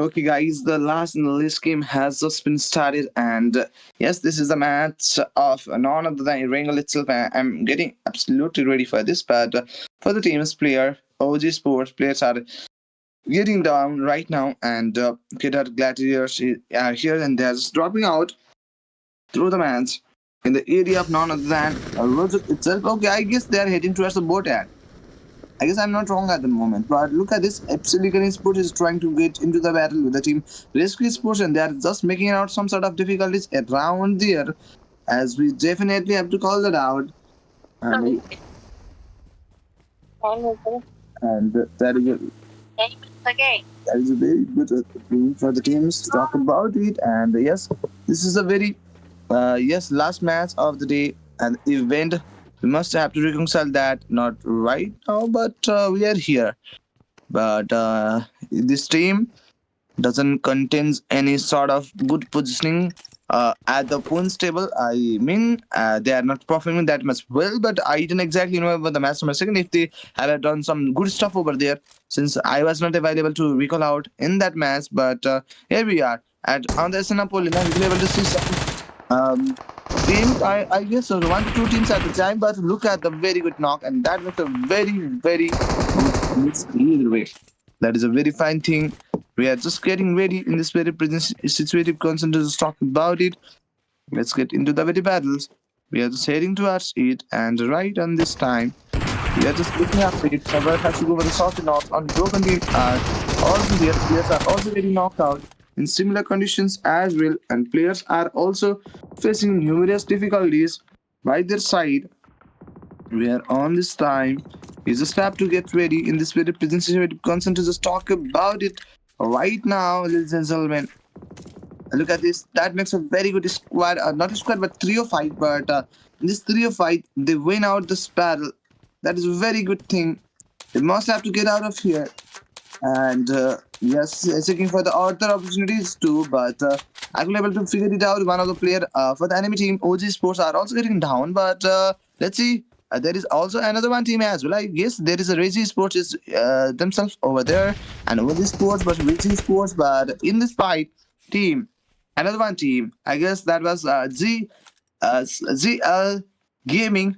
Okay, guys, the last in the list game has just been started, and yes, this is the match of none other than Wrangle itself. I'm getting absolutely ready for this, but for the team's player, OG Sports players are getting down right now, and Kedar Gladiators are here, and they're just dropping out through the match in the area of none other than Rojak itself. Okay, I guess they are heading towards the boat ad. I guess I'm not wrong at the moment, but look at this. Epsilon Sports is trying to get into the battle with the team Rescue Sports, and they are just making out some sort of difficulties around there, as we definitely have to call that out. And, and that is a very good thing for the teams to talk about it. And yes, this is a very last match of the day and event. We must have to reconcile that not right now, but we are here. But this team doesn't contains any sort of good positioning at the points table. I mean, they are not performing that much well, but I didn't exactly know about the match number second if they have done some good stuff over there, since I was not available to recall out in that match. But here we are at on the Napoleon, and we'll be able to see some teams. I guess 1 to 2 teams at the time, but look at the very good knock, and that was a very good miss either way. That is a very fine thing. We are just getting ready in this very situative constant to talk about it. Let's get into the very battles. We are just heading towards it, and right on this time, we are just looking at it. Someone has to go over the soft knots on broken team are also there. Players are also getting knocked out in similar conditions as well, and players are also facing numerous difficulties by their side. We are on this time. We just have to get ready in this very presentation constant to just talk about it right now, ladies and gentlemen. Look at this. That makes a very good squad. Not a squad, but trio fight. But in this trio fight, they win out this battle. That is a very good thing. They must have to get out of here. And yes, seeking for the other opportunities too. But I was able to figure it out. One of the player for the enemy team, OG Sports, are also getting down. But let's see. There is also another one team as well. I guess there is a Regi Sports is themselves over there, and OG Sports, but Regi Sports. But in this fight, team, another one team. I guess that was ZL Gaming.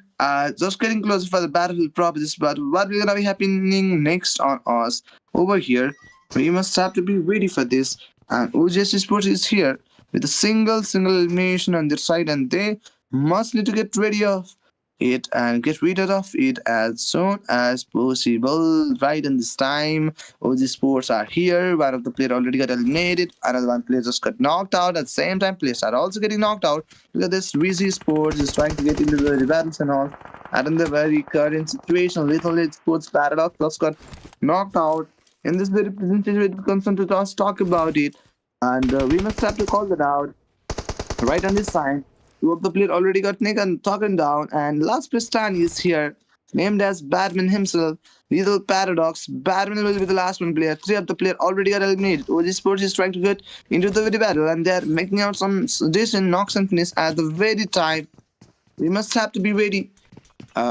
Just getting closer for the battlefield properties. But what will gonna be happening next on us over here? We must have to be ready for this. And OGS Sports is here with a single elimination on their side, and they must need to get ready of it and get rid of it as soon as possible. Right in this time, OG Sports are here. One of the player already got eliminated. Another one player just got knocked out. At the same time, players are also getting knocked out. Look at this. VZ Sports is trying to get into the battles and all. And in the very current situation, Little League Sports Paradox just got knocked out. In this very presentation, we come to talk about it. And we must have to call that out. Right on this side, two of the player already got taken down, and last Pistan is here, named as Batman himself. Little Paradox. Batman will be the last one player. Three of the player already got eliminated. OG Sports is trying to get into the very battle, and they're making out some decent knocks and finish at the very time. We must have to be ready.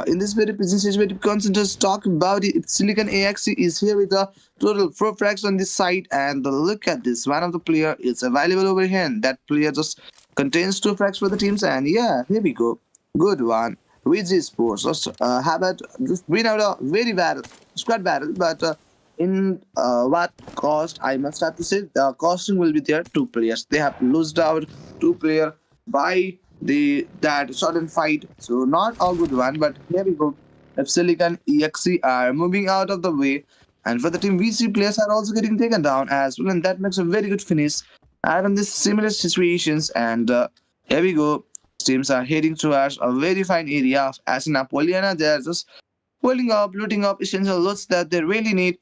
In this very presentation, concentrate talk about it. Silicon AXE is here with a total 4 frags on this side, and look at this. One of the player is available over here, and that player just contains 2 frags for the teams. And yeah, here we go. Good one. VG Sports just have it just win out a very battle squad battle, but in what cost? I must have to say the costing will be there. 2 players. They have lost out 2 player by that sudden fight. So not a good one, but here we go. If Silicon EXE are moving out of the way, and for the team VC players are also getting taken down as well, and that makes a very good finish. And in this similar situations, and here we go. Teams are heading towards a very fine area of Asina Poliana. They are just pulling up, looting up essential loots that they really need.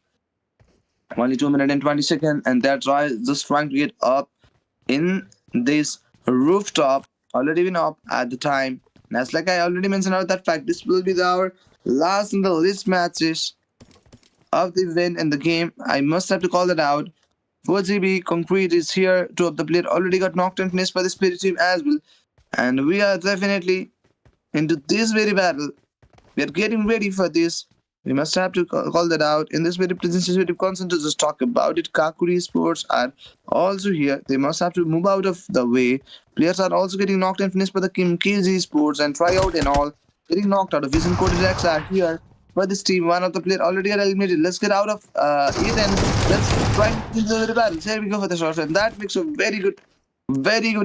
Only 2 minutes and 20 seconds, and they're just trying to get up in this rooftop, already been up at the time. And as like I already mentioned out that fact, this will be our last in the list matches of the event in the game. I must have to call that out. 4GB Concrete is here. 2 of the players already got knocked and finished by the Spirit team as well. And we are definitely into this very battle. We are getting ready for this. We must have to call that out. In this very sensitive consent to just talk about it. Kakuri Sports are also here. They must have to move out of the way. Players are also getting knocked and finished by the Kim KZ Sports and tryout and all. Getting knocked out of Vision Codex are here. But this team, one of the player already got eliminated. Let's get out of it and let's try to do the battles. Here we go for the shot. And that makes a very good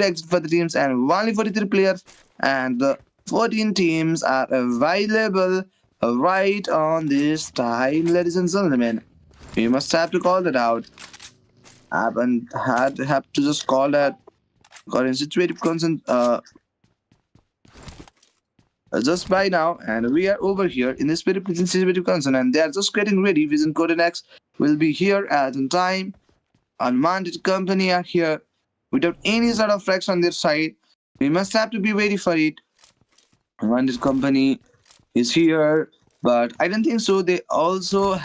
exit for the teams. And only 43 players and 14 teams are available right on this time, ladies and gentlemen. We must have to call that out. Haven't have to just call that. Got in situative consent just by now, and we are over here in this very situative consent, and they are just getting ready. Vision Codex will be here at in time. Unwanted company are here without any sort of flex on their side. We must have to be ready for it. Unwanted company is here, but I don't think so. They also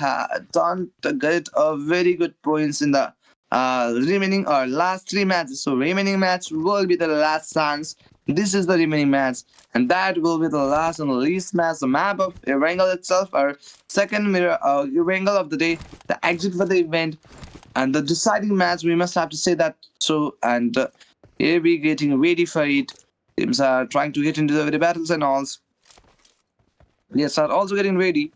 don't get a very good points in the remaining or last 3 matches. So remaining match will be the last chance. This is the remaining match, and that will be the last and least match. The map of Erangel itself, our second mirror Erangel of the day, the exit for the event, and the deciding match. We must have to say that. So, and here we getting ready for it. Teams are trying to get into the battles and all. Players are also getting ready.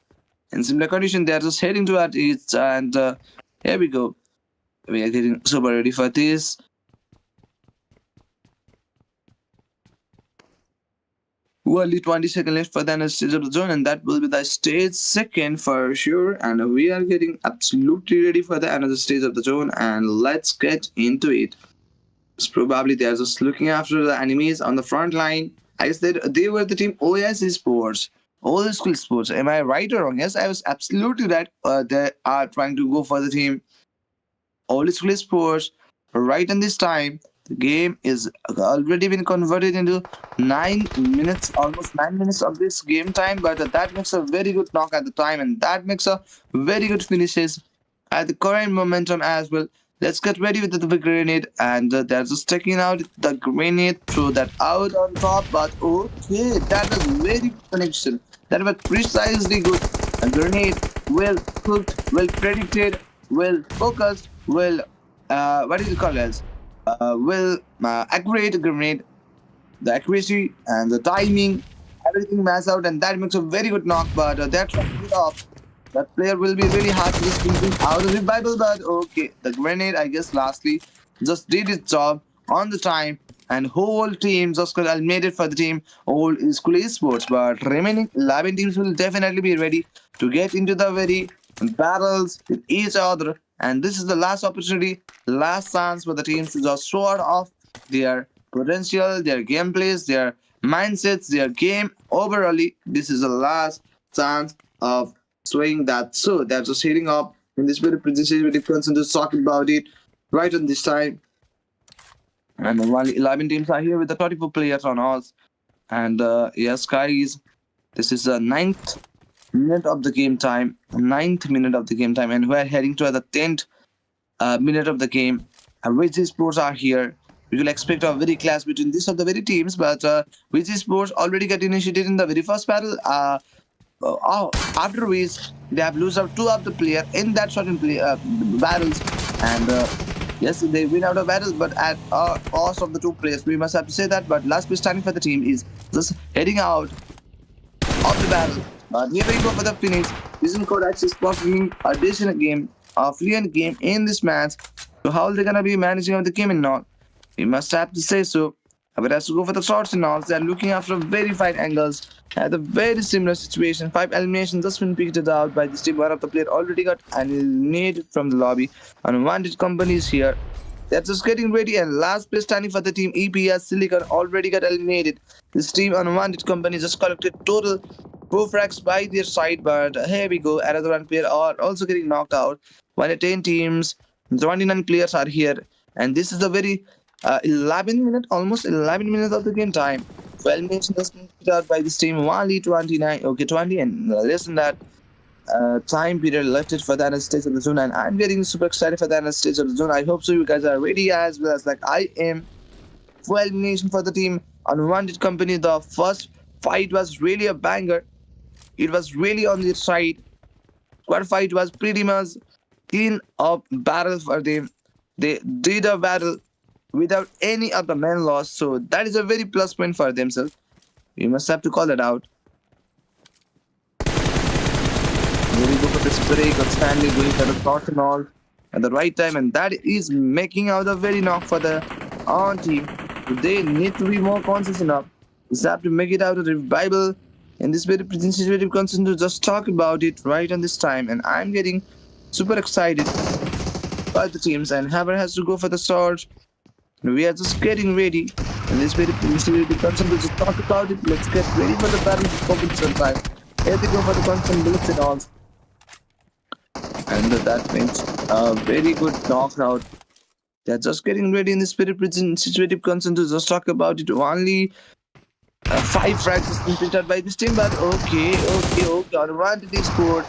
In similar condition, they are just heading to it, and here we go. We are getting super ready for this. Only 20 seconds left for the next stage of the zone, and that will be the stage second for sure. And we are getting absolutely ready for the another stage of the zone, and let's get into it. So probably they are just looking after the enemies on the front line. I guess they were the team OS Sports. Old School Sports. Am I right or wrong? Yes, I was absolutely right. They are trying to go for the team Old School Sports. Right in this time, the game is already been converted into 9 minutes, almost 9 minutes of this game time. But that makes a very good knock at the time, and that makes a very good finishes at the current momentum as well. Let's get ready with the grenade, and they're just taking out the grenade, throw that out on top. But okay, that was very good connection. That was precisely good. A grenade, well cooked, well predicted, well focused, well what do you call it? Well accurate grenade. The accuracy and the timing, everything matches out, and that makes a very good knock. But they're trying to get off. That player will be really hard to just think out of the Bible, but okay. The grenade, I guess, lastly, just did its job on the time, and whole team just got eliminated for the team Old School Esports. But remaining 11 teams will definitely be ready to get into the very battles with each other. And this is the last opportunity, last chance for the teams to just show off their potential, their gameplays, their mindsets, their game overally. This is the last chance of showing that. So they're just heading up in this very presentation with difference and just talking about it right on this time. And only 11 teams are here with the 34 players on us. And yes, guys, this is the 9th minute of the game time. 9th minute of the game time, and we're heading to the 10th minute of the game. Which sports are here. We will expect a very clash between these of the very teams, but which sports already got initiated in the very first battle. After which they have lost out 2 of the player in that certain battles, and yes, they win out of battles, but at cost of the 2 players. We must have to say that. But last place standing for the team is just heading out of the battle. But here we go for the finish. Vision Codex is performing a decent game, a fluent game in this match. So how are they gonna be managing of the game and not? We must have to say so. But as to go for the shots and all, they are looking after verified angles at a very similar situation. 5 eliminations just been picked out by this team. One of the player already got eliminated from the lobby. Unwanted companies here. They're just getting ready, and last place standing for the team EPS Silicon already got eliminated. This team Unwanted company just collected total 4 frags by their side, but here we go. Another 1 player are also getting knocked out. 10 teams, 29 players are here, and this is a very 11 minute, almost 11 minutes of the game time. 12 minutes has been put out by this team. Only 29, okay, 20 and less than that time period left it for the next stage of the zone, and I'm getting super excited for the next stage of the zone. I hope so you guys are ready as well as like I am. Full elimination for the team Unwanted company. The first fight was really a banger. It was really on their side. squad fight was pretty much clean up battle for them. They did a battle without any of the men lost, so that is a very plus point for themselves. We must have to call it out. Here we go for the spray, constantly going for the shot and all at the right time, and that is making out a very knock for the on team. They need to be more conscious enough. Just have to make it out of the Bible in this very sensitive concern to just talk about it right on this time, and I'm getting super excited by the teams, and Haber has to go for the sword. We are just getting ready. And this very sensitive concern to just talk about it. Let's get ready for the battle before we time. Here we go for the constant bullets and all. And that makes a very good knockout. They're just getting ready in the spirit prison situative concern to just talk about it. Only 5 frags is completed by this team, but okay. Advantage is scored.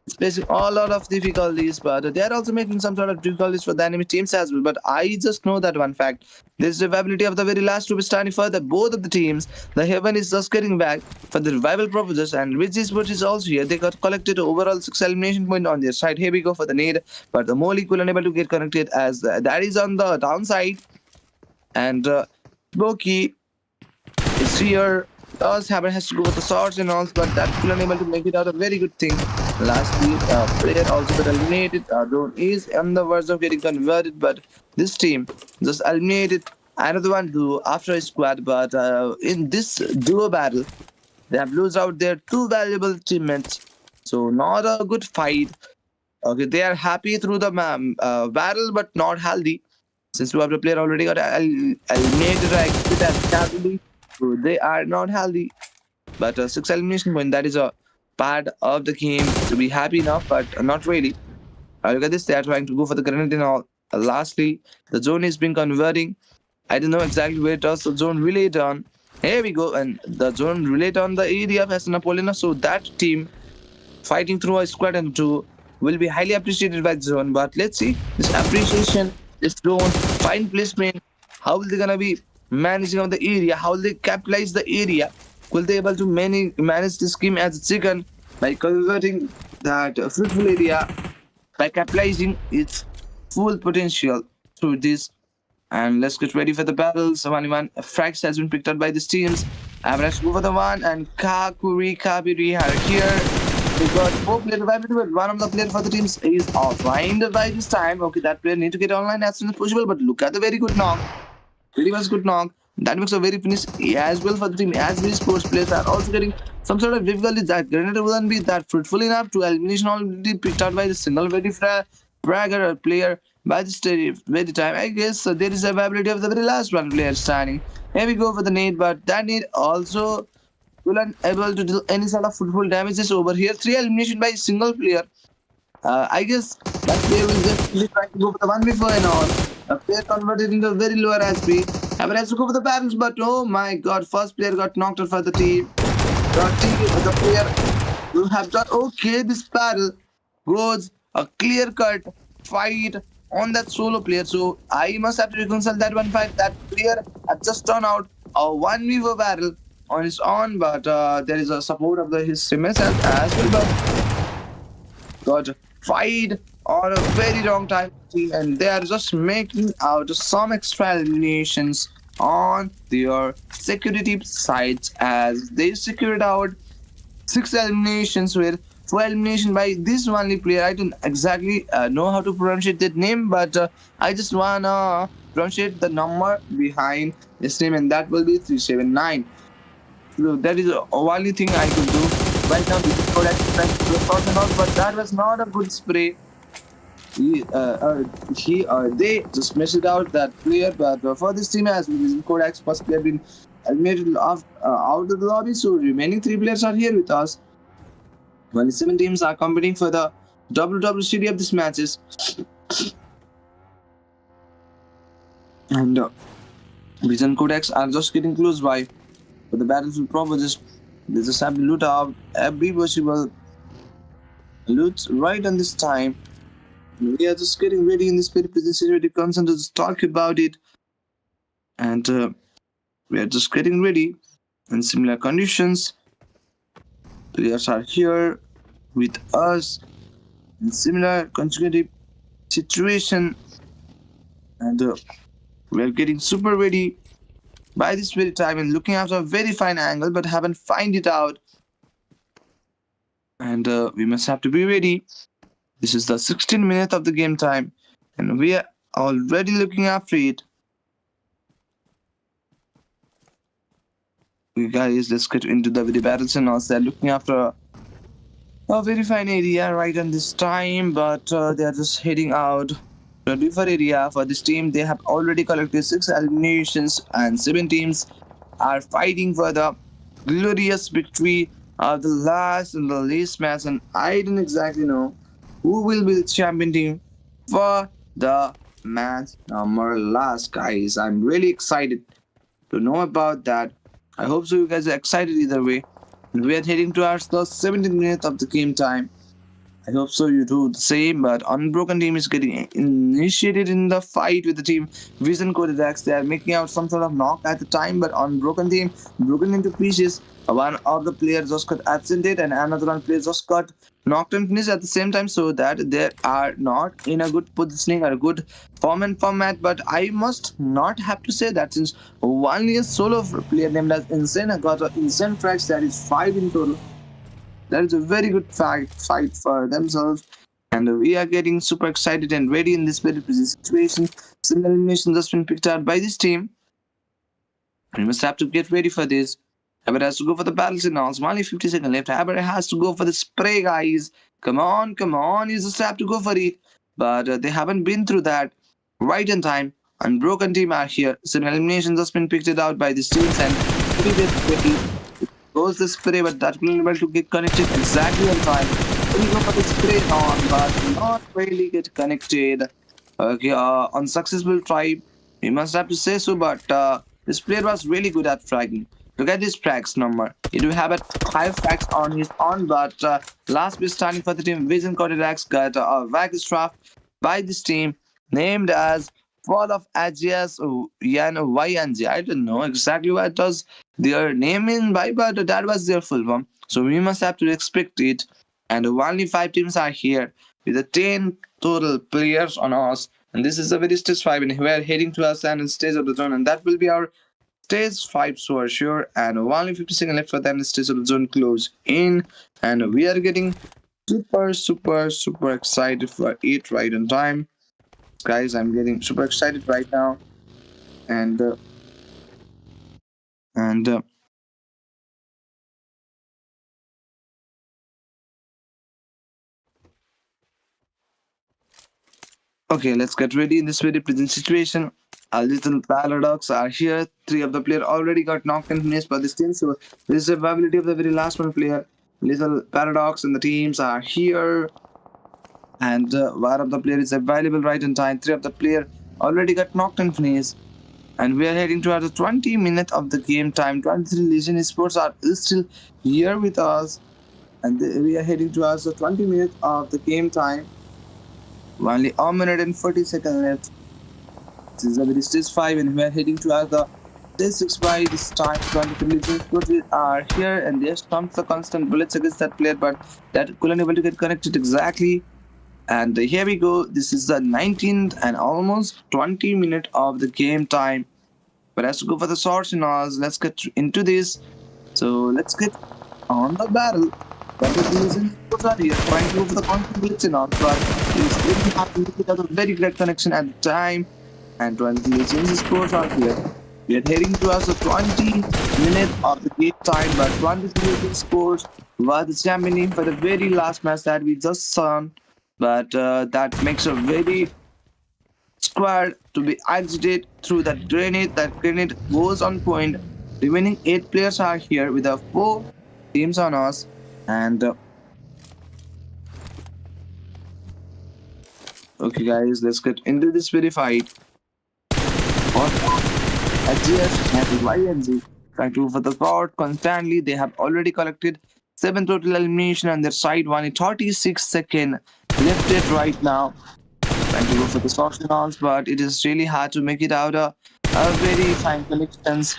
It's facing a lot of difficulties, but they are also making some sort of difficulties for the enemy teams as well. But I just know that one fact. There's the availability of the very last to be standing further. Both of the teams, the Heaven is just getting back for the revival purposes, and which is what is also here. They got collected overall 6 elimination point on their side. Here we go for the nade, but the Molly could unable to get connected as that is on the downside. And Smokey is here. Does Haber has to go with the swords and all, but that could unable to make it out a very good thing. Lastly, player also got eliminated. Drone is on the verge of getting converted, but this team just eliminated another one duo after a squad. But in this duo battle, they have lose out their 2 valuable teammates. So not a good fight. Okay, they are happy through the battle, but not healthy. Since two of the player already got eliminated, I exit as casualty. So they are not healthy. But 6 elimination point, that is a part of the game to be happy enough, but not really. Look at this, they are trying to go for the grenade and all. Lastly, the zone is being converting. I don't know exactly where it does the zone relay on. Here we go, and the zone relay on the area of Napoleon. So that team fighting through a squad and 2 will be highly appreciated by the zone. But let's see this appreciation, this zone, fine placement. How will they gonna be managing on the area? How will they capitalize the area? Will they able to manage this game as a chicken by converting that fruitful area by capitalizing its full potential through this? And let's get ready for the battles. 1v1 frags has been picked up by these teams. Let's go for the one, and Kabiri are here. We got 4 players available, but one of the players for the teams is offline by this time. Okay, that player need to get online as soon as possible, but look at the very good knock. Very much good knock. That makes a very finish as well for the team, as these sports players are also getting some sort of difficulty. That grenade wouldn't be that fruitful enough to elimination already picked out by the single very fragger player by this very time. I guess there is a availability of the very last one player standing. Here we go for the nade, but that nade also will unable to do any sort of fruitful damages over here. 3 elimination by a single player. I guess that player will just be trying to go for the 1v4 and all. A player converted into a very lower HP. Haber has to go for the battles, but oh my god, first player got knocked out for the team. The player will have done okay. This battle goes a clear cut fight on that solo player. So I must have to reconcile that one fight. That player had just turned out a 1v4 battle on his own, but there is a support of his teammates as well. But got fight on a very long time, and they are just making out some extra eliminations on their security sides as they secured out 6 eliminations with 4 elimination by this only player. I don't exactly know how to pronounce that name, but I just wanna pronounce the number behind this name, and that will be 379. So that is the only thing I could do right now. This is what I but that was not a good spray. They just messed it out that player, but for this team as Kodak's first player been eliminated out of the lobby, so remaining 3 players are here with us. 27 teams are competing for the WWCD of these matches, and Vision Codex are just getting close by. But the battlefield proper they just have to loot out every possible loot right on this time. We are just getting ready in this very position concern to just talk about it, and we are just getting ready in similar conditions. Players are here with us, in similar consecutive situation, and we are getting super ready by this very time and looking after a very fine angle, but haven't find it out. And we must have to be ready. This is the 16th minute of the game time, and we are already looking after it. We guys, let's get into the video battles and also they're looking after a very fine area right on this time, but they are just heading out to a different area. For this team, they have already collected 6 eliminations and 7 teams are fighting for the glorious victory of the last and the least match, and I don't exactly know who will be the champion team for the match number last, guys. I'm really excited to know about that. I hope so you guys are excited either way. And we are heading towards the 17th minute of the game time. I hope so you do the same, but Unbroken team is getting initiated in the fight with the team Vision Coded X. They are making out some sort of knock at the time, but Unbroken team broken into pieces. One of the players just got absented and another one player just got knocked and finished at the same time, so that they are not in a good positioning or a good form and format. But I must not have to say that, since only a solo player named as Insane got an insane frags, that is 5 in total. That is a very good fight for themselves. And we are getting super excited and ready in this very busy situation. Single elimination just been picked out by this team. We must have to get ready for this. Aber has to go for the battle signals. Only 50 seconds left. Aber has to go for the spray, guys. Come on, come on. You just have to go for it. But they haven't been through that right in time. Unbroken team are here. Single elimination just been picked out by these teams, and pretty goes the spray, but that will be able to get connected exactly on time. We go for the spray on, but not really get connected. Okay, unsuccessful try. We must have to say so, but this player was really good at fragging. Look at this frags number. He do have a 5 frags on his own, but last bit starting for the team, Vision Coded X got a vagus draft by this team named as Fall of Agias Yan YNG. I don't know exactly what does their name in by, but that was their full form. So we must have to respect it. And only 5 teams are here with the 10 total players on us. And this is a very stage 5, and we are heading to our standard stage of the zone, and that will be our stage 5 for sure. And only 50 seconds left for them. The stage of the zone close in, and we are getting super excited for it right on time. Guys, I'm getting super excited right now, and okay, let's get ready in this very present situation. A little paradox are here. 3 of the player already got knocked and finished by this team, so this is the probability of the very last one player. Little paradox and the teams are here, and one of the player is available right in time. 3 of the player already got knocked and finished, and we are heading towards the 20 minute of the game time. 23 Legion Sports are still here with us, and we are heading towards the 20 minutes of the game time. Only 1 minute and 40 seconds left. This is the stage 5, and we are heading towards the stage 6 by this time. 23 Legion Sports are here, and they stomped the constant bullets against that player, but that couldn't able to get connected exactly. And here we go. This is the 19th and almost 20 minute of the game time. But as to go for the swords and all, let's get into this. So let's get on the battle. But the reason are here trying to go for the constant blitz and all, but it's really hard to get a very great connection at the time. And 20 Legends scores are here. We are heading towards the 20 minute of the game time, but 20 Legends scores was the champion name for the very last match that we just saw. But that makes a very squad to be exited through that grenade. That grenade goes on point. Remaining 8 players are here with the 4 teams on us, and okay guys, let's get into this very fight. AGS and YNG trying to go for the spot constantly. They have already collected 7 total elimination on their side. Only 36 seconds left it right now. Trying to go for the optionals, but it is really hard to make it out a very fine collections.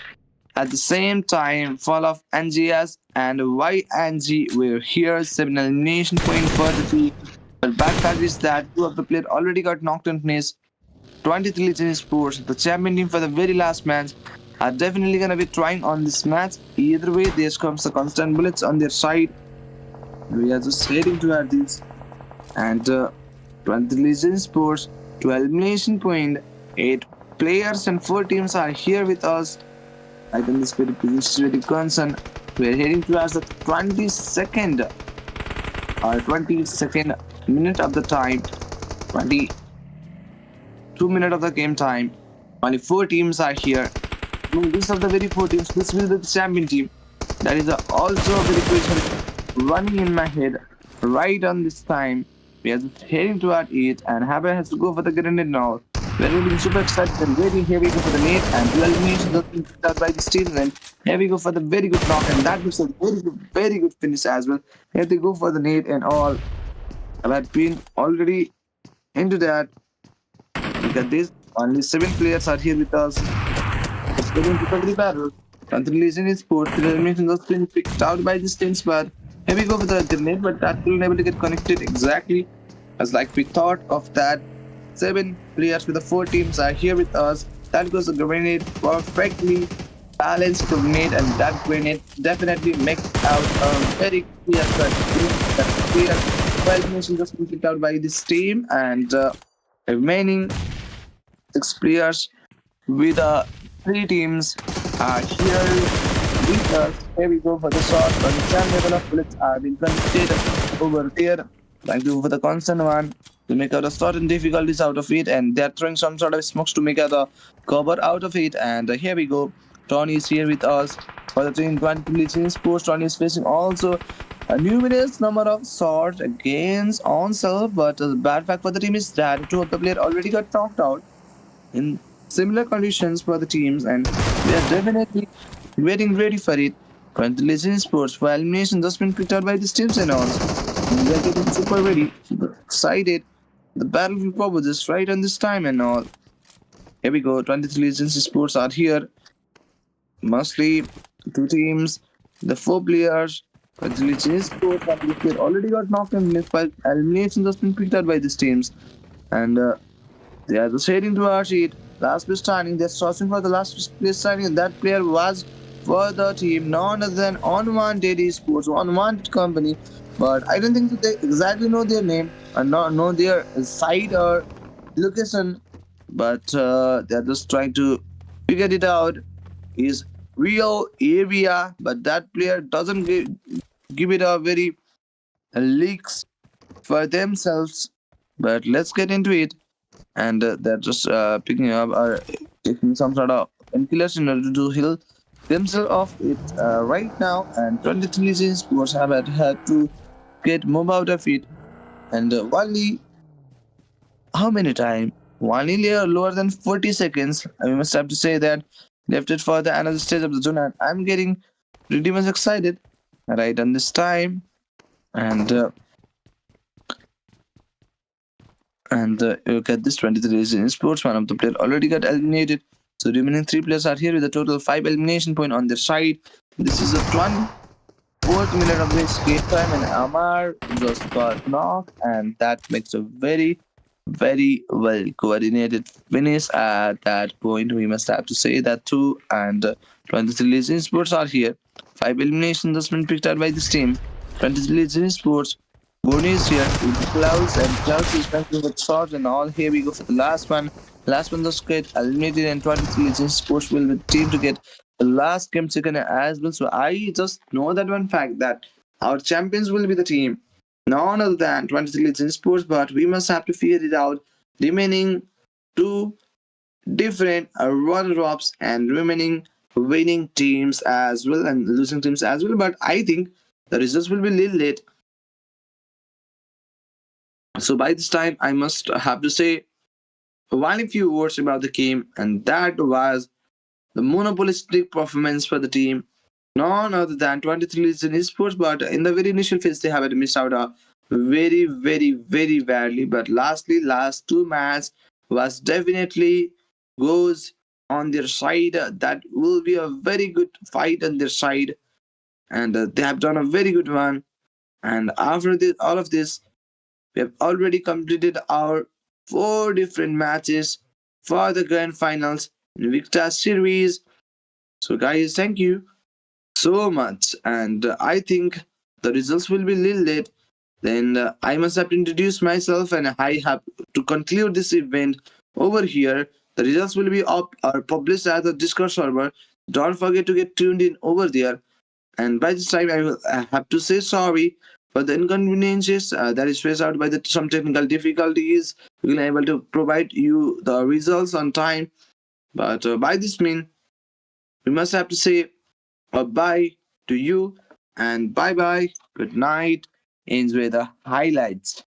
At the same time, Fall of NGS and YNG were here. 7 elimination point for the team. But bad fact is that two of the players already got knocked in finish. 23 Legend Sports, the champion team for the very last match, are definitely gonna be trying on this match. Either way, there comes the constant bullets on their side. We are just heading toward this. And 20 Legend Sports to elimination point. 8 players and 4 teams are here with us. I think this is very concerned. We are heading towards the 22nd minute of the time. 22 minutes of the game time. Only 4 teams are here. These are the very 4 teams. This will be the champion team. That is also a very question running in my head right on this time. We are just heading toward it, and Haber has to go for the grenade now. We're really super excited and very here we go for the nade, and 12 eliminations has been picked out by the team. And here we go for the very good knock, and that was a very good finish as well. Here they go for the nade and all. I had been already into that. Look at this. Only 7 players are here with us. It's going to the battle. Until Legion is sports, the elimination has been picked out by this team, but here we go with the grenade, but that will never get connected exactly as like we thought of that. 7 players with the 4 teams are here with us. That goes the grenade perfectly balanced grenade, and that grenade definitely makes out a very clear cut. That clear elimination just been picked out by this team, and remaining 6 players with 3 teams are here with us. Here we go for the shot, but the same level of bullets are being connected over there. Trying to go for the constant one to make out a certain difficulties out of it, and they're throwing some sort of smokes to make out a cover out of it. And here we go. Tony is here with us for the team 20 sports. Tony is facing also a numerous number of shots against onself, but the bad fact for the team is that 2 of the players already got knocked out in similar conditions for the teams, and we are definitely getting ready for it. 20 Legend Sports for elimination just been picked out by these teams and all. We are getting super ready, super excited. The battle will probably just right on this time and all. Here we go. 23 Legends Sports are here. Mostly 2 teams, the 4 players. 23 Legends Sports already got knocked and missed by elimination just been picked out by these teams, and they are just heading towards it. Last place standing, they're searching for the last place standing, and that player was for the team, none other than Unwanted Esports, Unwanted Company. But I don't think that they exactly know their name or not know their site or location. But they're just trying to figure it out. Is real area, but that player doesn't give it a very leaks for themselves. But let's get into it. And they're just picking up or taking some sort of painkillers in order to heal themselves of it right now. And 23 sports have had to get move out of it, and only how many time? Only lower than 40 seconds. We must have to say that left it for the another stage of the zone, and I'm getting pretty much excited right on this time. And look at this 23 in sports. One of the players already got eliminated. So remaining 3 players are here with a total 5 elimination point on their side. This is a 24th minute of this game time, and Amar just got knocked, and that makes a very well coordinated finish at that point. We must have to say that too. And 23 Legend Sports are here. 5 eliminations has been picked out by this team. 23 Legend Sports. Bonnie is here with Klaus, and Klaus is trying with shots and all. Here we go for the last one. Last one just get eliminated, and 23 Legend Sports will be the team to get the last game second as well. So I just know that one fact that our champions will be the team, none other than 23 Legend Sports, but we must have to figure it out. Remaining 2 different runner-ups and remaining winning teams as well and losing teams as well. But I think the results will be a little late. So by this time, I must have to say one few words about the game, and that was the monopolistic performance for the team. None other than 23 Legend Esports, but in the very initial phase, they have missed out very badly. But lastly, last 2 matches was definitely goes on their side. That will be a very good fight on their side, and they have done a very good one. And after this, all of this, We have already completed our 4 different matches for the grand finals in Invicta series. So, guys, thank you so much. And I think the results will be a little late. Then I must have to introduce myself and I have to conclude this event over here. The results will be up or published at the Discord server. Don't forget to get tuned in over there. And by this time, I have to say sorry for the inconveniences that is faced out by some technical difficulties. We will able to provide you the results on time. But by this mean, we must have to say bye to you and bye bye. Good night. Enjoy the highlights.